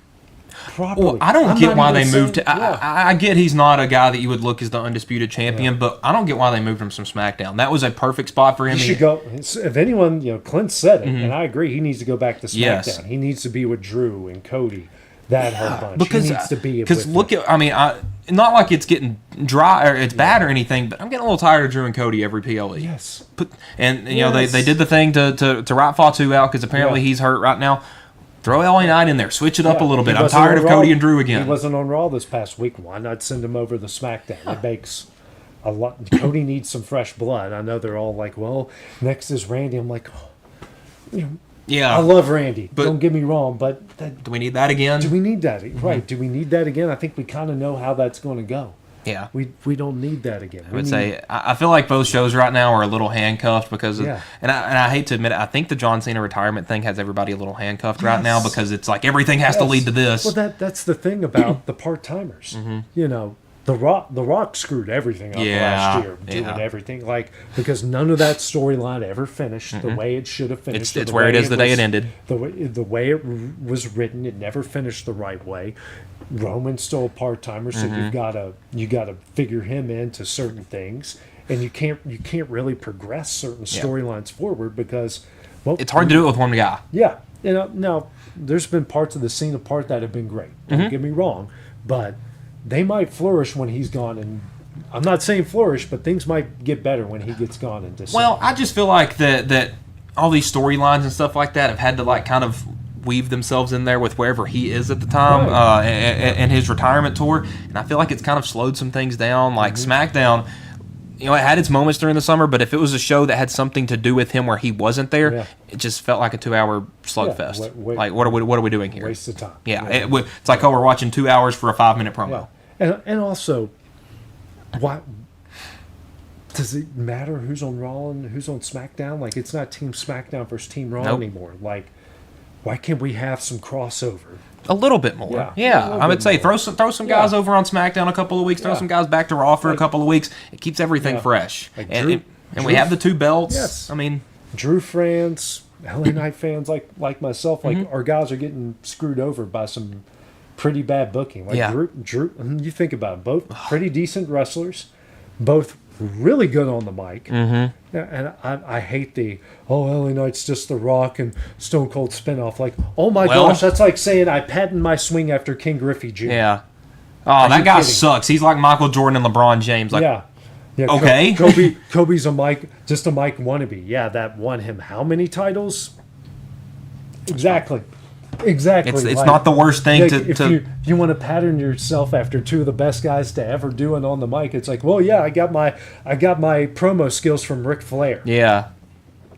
properly. Well, I don't get why they moved to. I get he's not a guy that you would look as the undisputed champion, but I don't get why they moved him from SmackDown. That was a perfect spot for him. He should go. If anyone, Clint said it, and I agree. He needs to go back to SmackDown. Yes. He needs to be with Drew and Cody. That whole bunch. He needs to be. Because look at. I mean, not like it's getting dry or it's bad or anything, but I'm getting a little tired of Drew and Cody every PLE. Yes. They did the thing to write Fatu out because apparently he's hurt right now. Throw LA Knight in there. Switch it up a little bit. I'm tired of Cody and Drew again. He wasn't on Raw this past week. Why not send him over to SmackDown? It makes a lot. Cody needs some fresh blood. I know they're all like, well, next is Randy. I'm like, I love Randy. But don't get me wrong, but do we need that again? Do we need that? Right. Do we need that again? I think we kind of know how that's going to go. Yeah, we don't need that again. I would say I feel like both shows right now are a little handcuffed because of, and I hate to admit it, I think the John Cena retirement thing has everybody a little handcuffed right now because it's like everything has to lead to this. Well, that's the thing about the part timers. The Rock screwed everything up last year, doing everything because none of that storyline ever finished the way it should have finished. It's where it is the day it ended. The way it was written, it never finished the right way. Roman's still a part timer, so you gotta figure him into certain things, and you can't really progress certain storylines forward because it's hard to do it with one guy. Yeah, now there's been parts of the Cena part that have been great. Don't get me wrong, but they might flourish when he's gone, and I'm not saying flourish, but things might get better when he gets gone in December. Well, I just feel like that all these storylines and stuff like that have had to kind of weave themselves in there with wherever he is at the time and his retirement tour, and I feel like it's kind of slowed some things down. SmackDown, it had its moments during the summer, but if it was a show that had something to do with him where he wasn't there, it just felt like a 2-hour slugfest. What are we doing here? Waste of time. It's like we're watching 2 hours for a 5-minute promo. And also, why does it matter who's on Raw and who's on SmackDown? It's not Team SmackDown versus Team Raw anymore. Why can't we have some crossover? A little bit more. Yeah. I would say throw some guys over on SmackDown a couple of weeks, throw some guys back to Raw for a couple of weeks. It keeps everything fresh. And we have the 2 belts. Yes. I mean, Drew fans, LA Knight fans like myself, our guys are getting screwed over by some pretty bad booking. Drew, you think about it, both pretty decent wrestlers, both really good on the mic. And I hate LA Knight's just The Rock and Stone Cold spinoff. Oh my gosh, that's like saying I patent my swing after King Griffey Jr. Yeah. Oh, that guy sucks. He's like Michael Jordan and LeBron James. Okay. Kobe's just a Mike wannabe. Yeah, that won him how many titles? Exactly. Exactly. It's not the worst thing if you want to pattern yourself after two of the best guys to ever do it on the mic, it's like, well, yeah, I got my promo skills from Ric Flair. Yeah.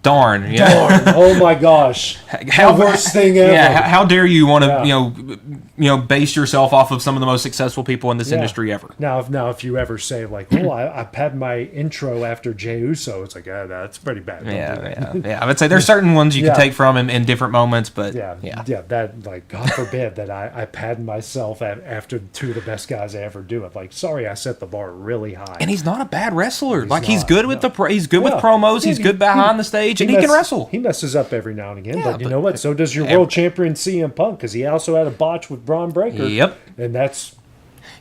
Darn. Darn. Oh my gosh. The worst thing ever. Yeah. How dare you want to base yourself off of some of the most successful people in this industry ever? Now if you ever say like, oh, I had my intro after Jey Uso, it's like, that's pretty bad. Yeah. I would say there's certain ones you can take from him in different moments, but that, like, God forbid that I pattern myself after two of the best guys I ever do it. Like, sorry, I set the bar really high. And he's not a bad wrestler. He's good with he's good with promos. He's good behind the stage. And he can wrestle. He messes up every now and again, but you know what? So does your world champion CM Punk, because he also had a botch with Braun Breaker. Yep. And that's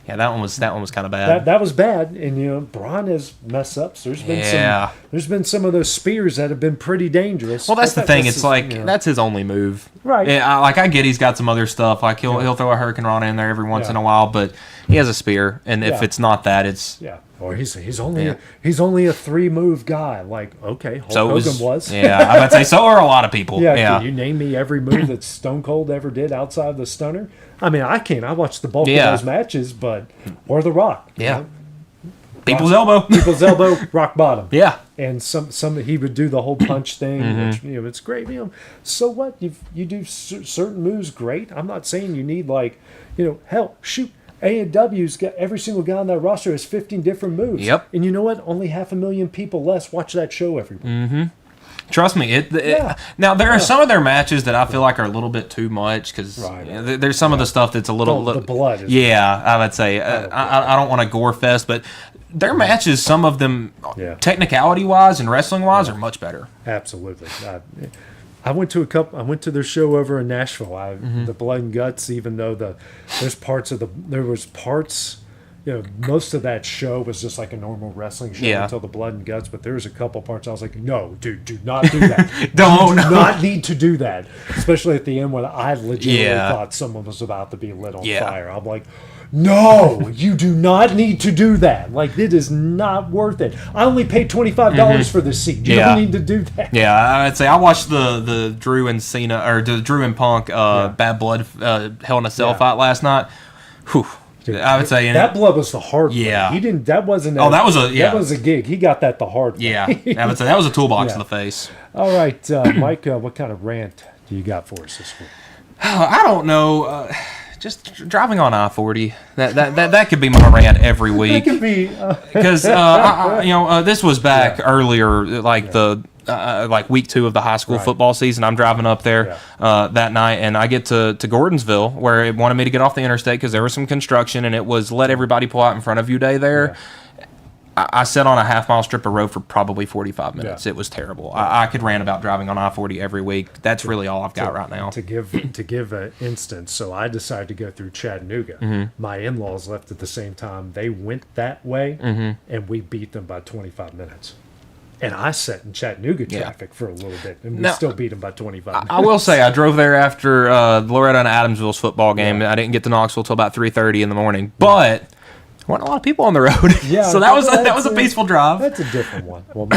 that one was kind of bad. That was bad, and Braun has mess ups. There's been some of those spears that have been pretty dangerous. Well, that's the thing. It's like that's his only move, right? Yeah, I get he's got some other stuff. Like he'll throw a Hurricane Rana in there every once in a while, but he has a spear, and if it's not that, it's Or he's only a 3-move guy. Like, okay, Hulk Hogan was. Yeah, I would say so are a lot of people. Yeah, can you name me every move that Stone Cold ever did outside the Stunner? I mean, I can't. I watched the bulk of those matches, or The Rock. Yeah. People's elbow, rock bottom. Yeah, and some he would do the whole punch thing, which it's great. So what? You do certain moves great. I'm not saying you need hell, shoot. A&W's got every single guy on that roster has 15 different moves. Yep. And you know what? Only 500,000 people less watch that show every week. Mm-hmm. Trust me. Now, there are some of their matches that I feel like are a little bit too much because there's some of the stuff that's a little... The blood is... Yeah, I would say. I don't want to gore fest, but their matches, some of them, technicality-wise and wrestling-wise, are much better. Absolutely. I went to their show over in Nashville. The Blood and Guts, even though there was parts, most of that show was just like a normal wrestling show until the Blood and Guts. But there was a couple parts I was like, no, dude, do not do that. Do not need to do that. Especially at the end when I legitimately thought someone was about to be lit on fire. I'm like, no, you do not need to do that. Like, it is not worth it. I only paid $25 for this seat. You don't need to do that. Yeah, I'd say I watched the Drew and Cena or the Drew and Punk Bad Blood Hell in a Cell fight last night. Whew. Dude, I would say that blood was the hard way. Yeah, he didn't. That wasn't. That was a gig. He got that the hard way. Yeah, I would say that was a toolbox to the face. All right, Mike. What kind of rant do you got for us this week? I don't know. Just driving on I-40. That could be my rant every week. That could be because this was back earlier, like like week 2 of the high school football season. I'm driving up there that night, and I get to Gordonsville, where it wanted me to get off the interstate because there was some construction, and it was let everybody pull out in front of you day there. I sat on a half-mile strip of road for probably 45 minutes. It was terrible. I could rant about driving on I-40 every week. That's really all I've got right now. To give an instance, so I decided to go through Chattanooga. My in-laws left at the same time. They went that way, and we beat them by 25 minutes. And I sat in Chattanooga traffic for a little bit, and we still beat them by 25 minutes. I will say, I drove there after Loretta and Adamsville's football game. I didn't get to Knoxville till about 3:30 in the morning, but... weren't a lot of people on the road, so that was a peaceful drive. That's a different one. Well,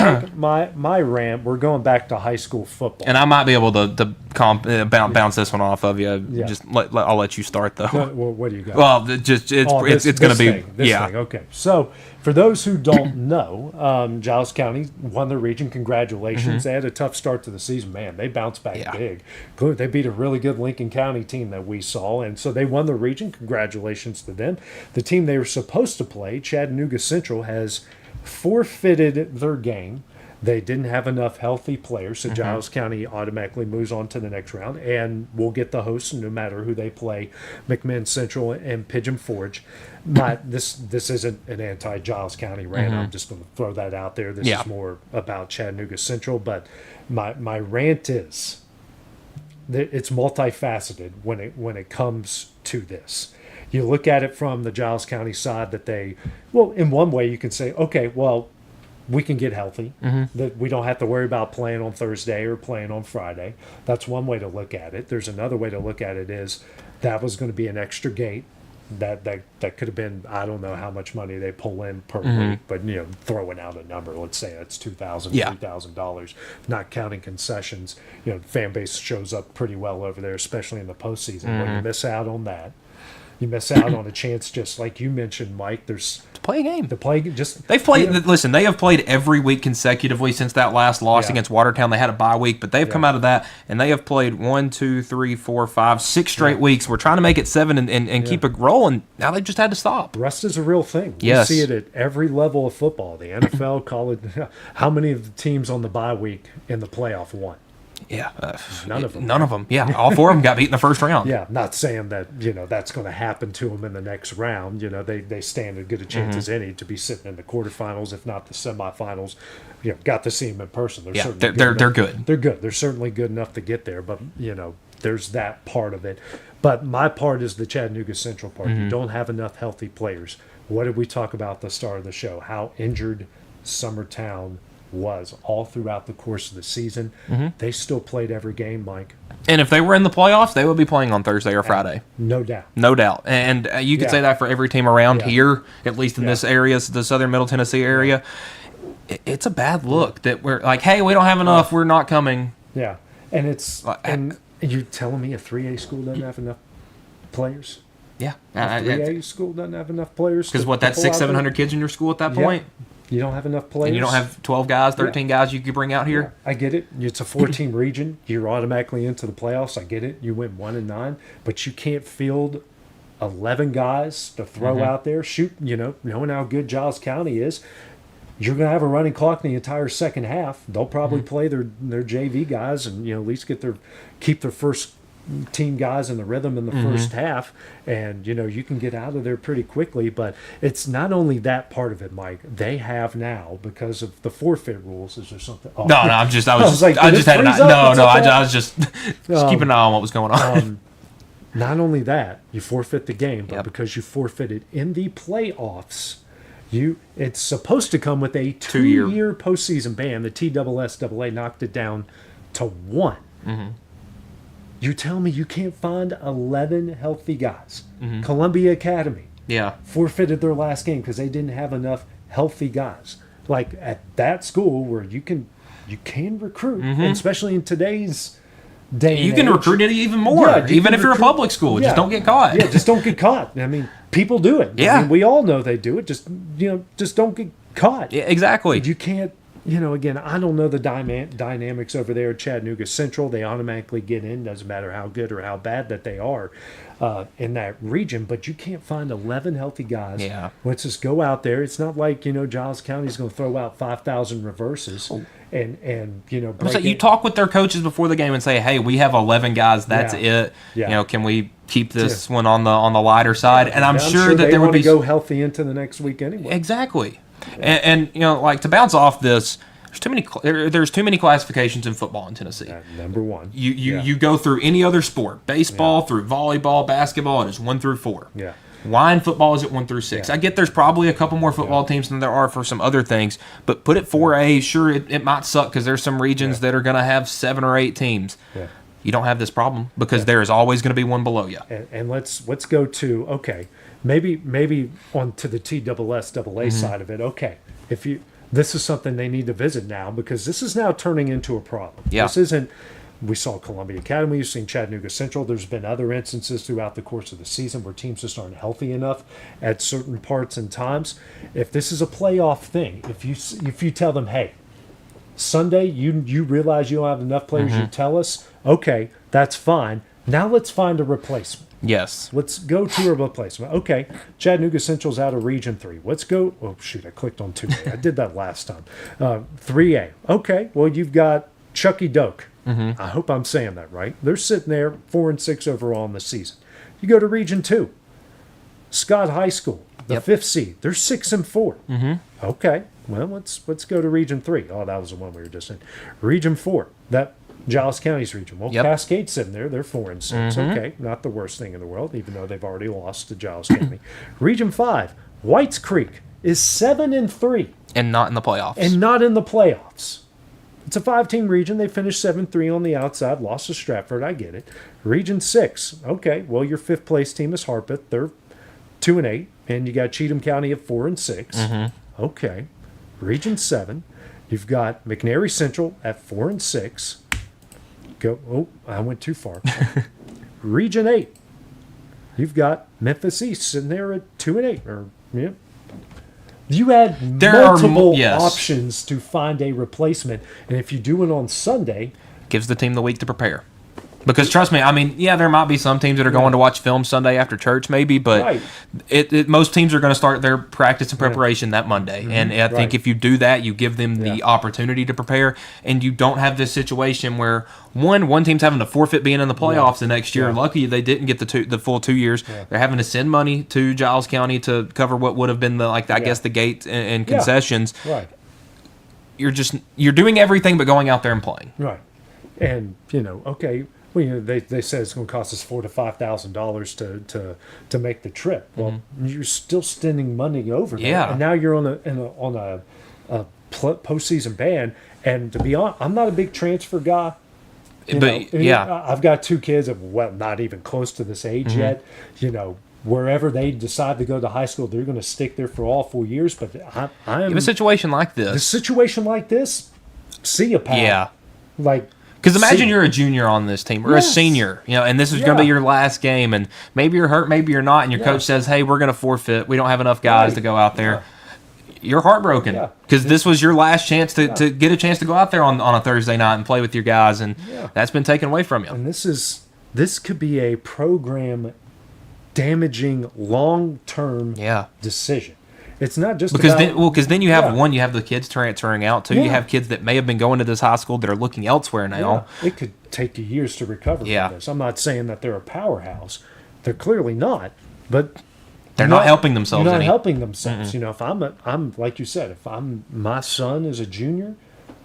my rant. We're going back to high school football, and I might be able to bounce this one off of you. Yeah. Just I'll let you start though. Well, what do you got? Well, it's going to be this thing. Okay, so for those who don't know, Giles County won the region. Congratulations! They had a tough start to the season. Man, they bounced back big. They beat a really good Lincoln County team that we saw, and so they won the region. Congratulations to them. The team they were supposed to play, Chattanooga Central, has forfeited their game. They didn't have enough healthy players, so Giles County automatically moves on to the next round, and we'll get the hosts no matter who they play, McMinn Central and Pigeon Forge. This isn't an anti-Giles County rant. I'm just going to throw that out there. This is more about Chattanooga Central, but my rant is that it's multifaceted when it comes to this. You look at it from the Giles County side that in one way you can say, okay, well, we can get healthy. That we don't have to worry about playing on Thursday or playing on Friday. That's one way to look at it. There's another way to look at it is that was going to be an extra gate that could have been, I don't know how much money they pull in per week, but throwing out a number, let's say it's $2,000, $3,000, not counting concessions. The fan base shows up pretty well over there, especially in the postseason. When you miss out on that, you miss out on a chance, just like you mentioned, Mike. There's to play a game. They've played. Listen, they have played every week consecutively since that last loss against Watertown. They had a bye week, but they've come out of that and they have played 1, 2, 3, 4, 5, 6 straight weeks. We're trying to make it 7 and keep it rolling. Now they just had to stop. Rest is a real thing. Yes. We see it at every level of football. The NFL, college. How many of the teams on the bye week in the playoff won? Yeah, none of them. None of them. Yeah, all 4 of them got beat in the first round. Yeah, not saying that that's going to happen to them in the next round. They stand as good a chance as any to be sitting in the quarterfinals, if not the semifinals. Got to see them in person. They're good. They're good. They're certainly good enough to get there. But there's that part of it. But my part is the Chattanooga Central part. You don't have enough healthy players. What did we talk about at the start of the show? How injured Summertown was all throughout the course of the season. They still played every game, Mike. And if they were in the playoffs, they would be playing on Thursday or Friday. No doubt. No doubt. And you could say that for every team around here, at least in this area, the southern Middle Tennessee area. It's a bad look that we're like, hey, we don't have enough, we're not coming. Yeah. And it's and you're telling me a 3A school doesn't have enough players? Yeah. A 3A school doesn't have enough players? Because that's 600-700 kids in your school at that point? You don't have enough players. And you don't have 12 guys, 13 guys you could bring out here? Yeah, I get it. It's a 4-team region. You're automatically into the playoffs. I get it. You win 1-9. But you can't field 11 guys to throw out there. Shoot, knowing how good Giles County is, you're going to have a running clock in the entire second half. They'll probably play their JV guys and, at least keep their first team guys in the rhythm in the first half, and you can get out of there pretty quickly. But it's not only that part of it, Mike. They have now, because of the forfeit rules. Is there something? Oh. No, I was just keeping an eye on what was going on. Not only that, you forfeit the game, but because you forfeited in the playoffs, it's supposed to come with a 2-year postseason ban. The TSSAA knocked it down to 1. You tell me you can't find 11 healthy guys. Columbia Academy forfeited their last game because they didn't have enough healthy guys. Like at that school where you can recruit, and especially in today's day and you can age, recruit it even more, even if you're a public school. Just don't get caught. Yeah, just don't get caught. I mean, people do it. Yeah. I mean, we all know they do it. Just don't get caught. Yeah, exactly. You can't. Again, I don't know the dynamics over there at Chattanooga Central. They automatically get in, doesn't matter how good or how bad that they are in that region. But you can't find 11 healthy guys. Yeah. Let's just go out there. It's not like, Giles County's going to throw out 5,000 reverses and you talk with their coaches before the game and say, hey, we have 11 guys. That's it. Yeah. Can we keep this one on the lighter side? And I'm sure that they there would want to be go healthy into the next week anyway. Exactly. And to bounce off this, there's too many classifications in football in Tennessee. Number 1. You go through any other sport, baseball through volleyball, basketball, it is 1 through 4. Yeah. Why in football is it 1 through 6? I get there's probably a couple more football teams than there are for some other things, but put it 4A. Sure, it might suck because there's some regions that are going to have 7 or 8 teams. Yeah. You don't have this problem because there is always going to be one below you. And let's go to maybe on to the TSSAA side of it. Okay, this is something they need to visit now, because this is now turning into a problem. Yeah. This isn't. We saw Columbia Academy. You've seen Chattanooga Central. There's been other instances throughout the course of the season where teams just aren't healthy enough at certain parts and times. If this is a playoff thing, if you tell them, hey, Sunday you realize you don't have enough players, you tell us, okay, that's fine. Now let's find a replacement. Yes. Let's go to a replacement. Okay, Chattanooga Central's out of Region 3. Let's go. Oh, shoot, I clicked on 2A. I did that last time. 3A. Okay, well, you've got Chucky Doak. I hope I'm saying that right. They're sitting there 4-6 overall in the season. You go to Region 2. Scott High School, the 5th seed. They're 6-4. Okay, well, let's go to Region 3. Oh, that was the one we were just in. Region 4. That Giles County's region. Well, Cascade's sitting there. They're 4-6. Okay, not the worst thing in the world, even though they've already lost to Giles County. Region 5, Whites Creek is 7-3. And not in the playoffs. It's a 5-team region. They finished 7-3 on the outside, lost to Stratford. I get it. Region 6. Okay, well, your 5th place team is Harpeth. They're 2-8, and you got Cheatham County at 4-6. Mm-hmm. Okay. Region 7, you've got McNairy Central at 4-6. Oh, I went too far. Region 8, you've got Memphis East sitting there at 2-8. Or yeah. You had multiple options to find a replacement, and if you do it on Sunday, gives the team the week to prepare. Because trust me, I mean, yeah, there might be some teams that are going to watch film Sunday after church, maybe, but most teams are going to start their practice and preparation that Monday. And I think if you do that, you give them the opportunity to prepare, and you don't have this situation where one team's having to forfeit being in the playoffs the next year. Lucky they didn't get the full 2 years. They're having to send money to Giles County to cover what would have been the the gate and concessions. Right. You're doing everything but going out there and playing. Right. And okay. Well, they said it's going to cost us $4,000 to $5,000 to make the trip. Well, you're still spending money over there, and now you're on a postseason ban. And to be honest, I'm not a big transfer guy. I've got 2 kids, not even close to this age yet. Wherever they decide to go to high school, they're going to stick there for all 4 years. But I am in a situation like this. See ya, pal. Yeah. Like. Because imagine you're a junior on this team or a senior, and this is going to be your last game, and maybe you're hurt, maybe you're not, and your coach says, "Hey, we're going to forfeit. We don't have enough guys to go out there." You're heartbroken because this was your last chance to get a chance to go out there on a Thursday night and play with your guys, and that's been taken away from you. And this could be a program damaging long-term decision. It's not just because then you have you have the kids transferring out too. You have kids that may have been going to this high school that are looking elsewhere now. It could take you years to recover from this. I'm not saying that they're a powerhouse. They're clearly not, but they're not helping themselves. They're not helping themselves. If I'm like you said, if my son is a junior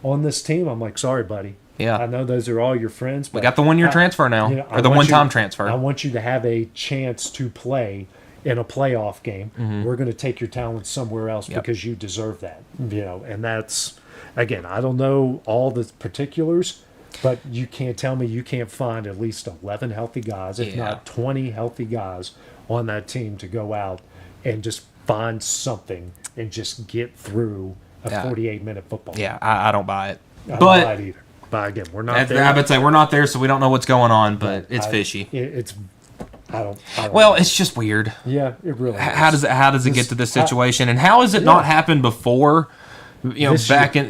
on this team, I'm like, sorry, buddy. Yeah, I know those are all your friends. But we got the 1 year transfer now, or the one-time transfer. I want you to have a chance to play in a playoff game. We're going to take your talent somewhere else because you deserve that. And that's, again, I don't know all the particulars, but you can't tell me you can't find at least 11 healthy guys, if not 20 healthy guys on that team to go out and just find something and just get through a 48-minute football game. Yeah, I don't buy it. I don't buy it either. But again, we're not there. I would say we're not there, so we don't know what's going on, but it's fishy. I don't it's just weird. Yeah, it really is. How does it get to this situation, and how has it not happened before? Back in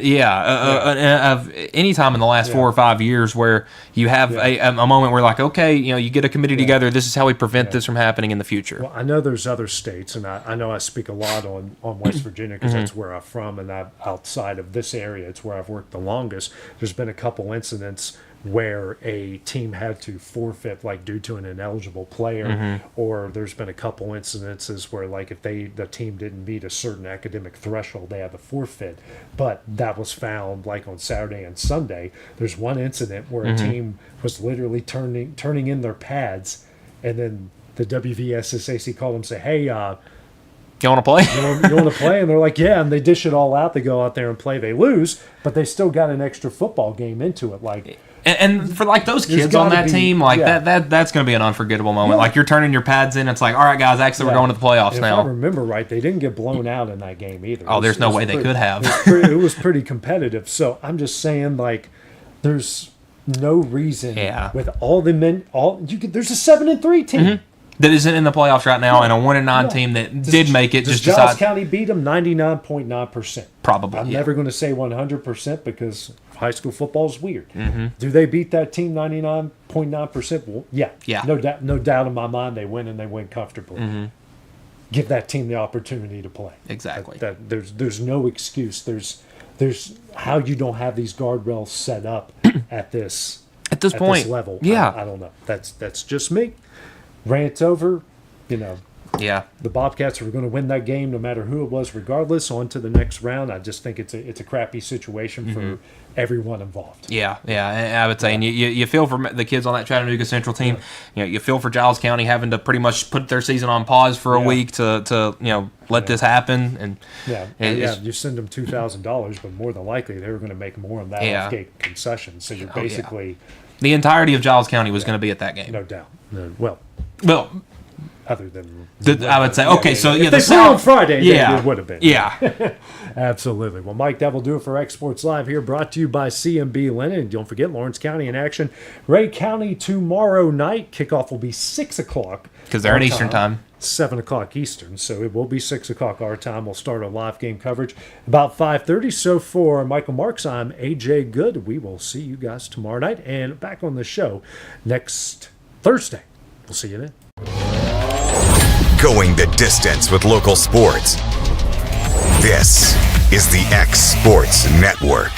any time in the last 4 or 5 years where you have a moment where okay, you get a committee together. This is how we prevent this from happening in the future. Well, I know there's other states, and I know I speak a lot on West Virginia because that's where I'm from, and outside of this area, it's where I've worked the longest. There's been a couple incidents where a team had to forfeit due to an ineligible player, or there's been a couple incidences where if the team didn't meet a certain academic threshold, they had to forfeit. But that was found on Saturday and Sunday. There's one incident where a team was literally turning in their pads, and then the WVSSAC called them and say, "Hey, you want to play? You want to play?" And they're like, "Yeah." And they dish it all out. They go out there and play. They lose, but they still got an extra football game into it. And for those kids on that team, that's going to be an unforgettable moment. You're turning your pads in. It's all right, guys. Actually, we're going to the playoffs now. If I remember right, they didn't get blown out in that game either. Oh, there's no way they could have. It was pretty competitive. So I'm just saying, there's no reason with all the men. There's a 7-3 team. That isn't in the playoffs right now, and a 1-9 team that did make it. Does Giles County beat them 99.9%? Probably. I'm never going to say 100% because high school football is weird. Do they beat that team 99.9%? Well, yeah. No doubt in my mind they win, and they win comfortably. Give that team the opportunity to play. Exactly. There's no excuse. There's how you don't have these guardrails set up at this point level. Yeah, I don't know. That's just me. Rant's over, Yeah. The Bobcats were going to win that game no matter who it was, regardless. On to the next round. I just think it's a crappy situation for everyone involved. Yeah, I would say. And you feel for the kids on that Chattanooga Central team. You feel for Giles County having to pretty much put their season on pause for a week to let this happen. And you send them $2,000, but more than likely they were going to make more on that off-gate concession. So you're basically the entirety of Giles County was going to be at that game. No doubt. Other than I would say, okay, so if yeah, they the play on South Friday, yeah, then it would have been. Yeah. Absolutely. Well, Mike, that will do it for Exports Live here, brought to you by CMB Lennon. And don't forget, Lawrence County in action. Ray County tomorrow night. Kickoff will be 6 o'clock. Because they're at Eastern time. 7 o'clock Eastern, so it will be 6 o'clock our time. We'll start our live game coverage about 5:30. So for Michael Marks, I'm AJ Good. We will see you guys tomorrow night and back on the show next Thursday. We'll see you then. Going the distance with local sports. This is the X Sports Network.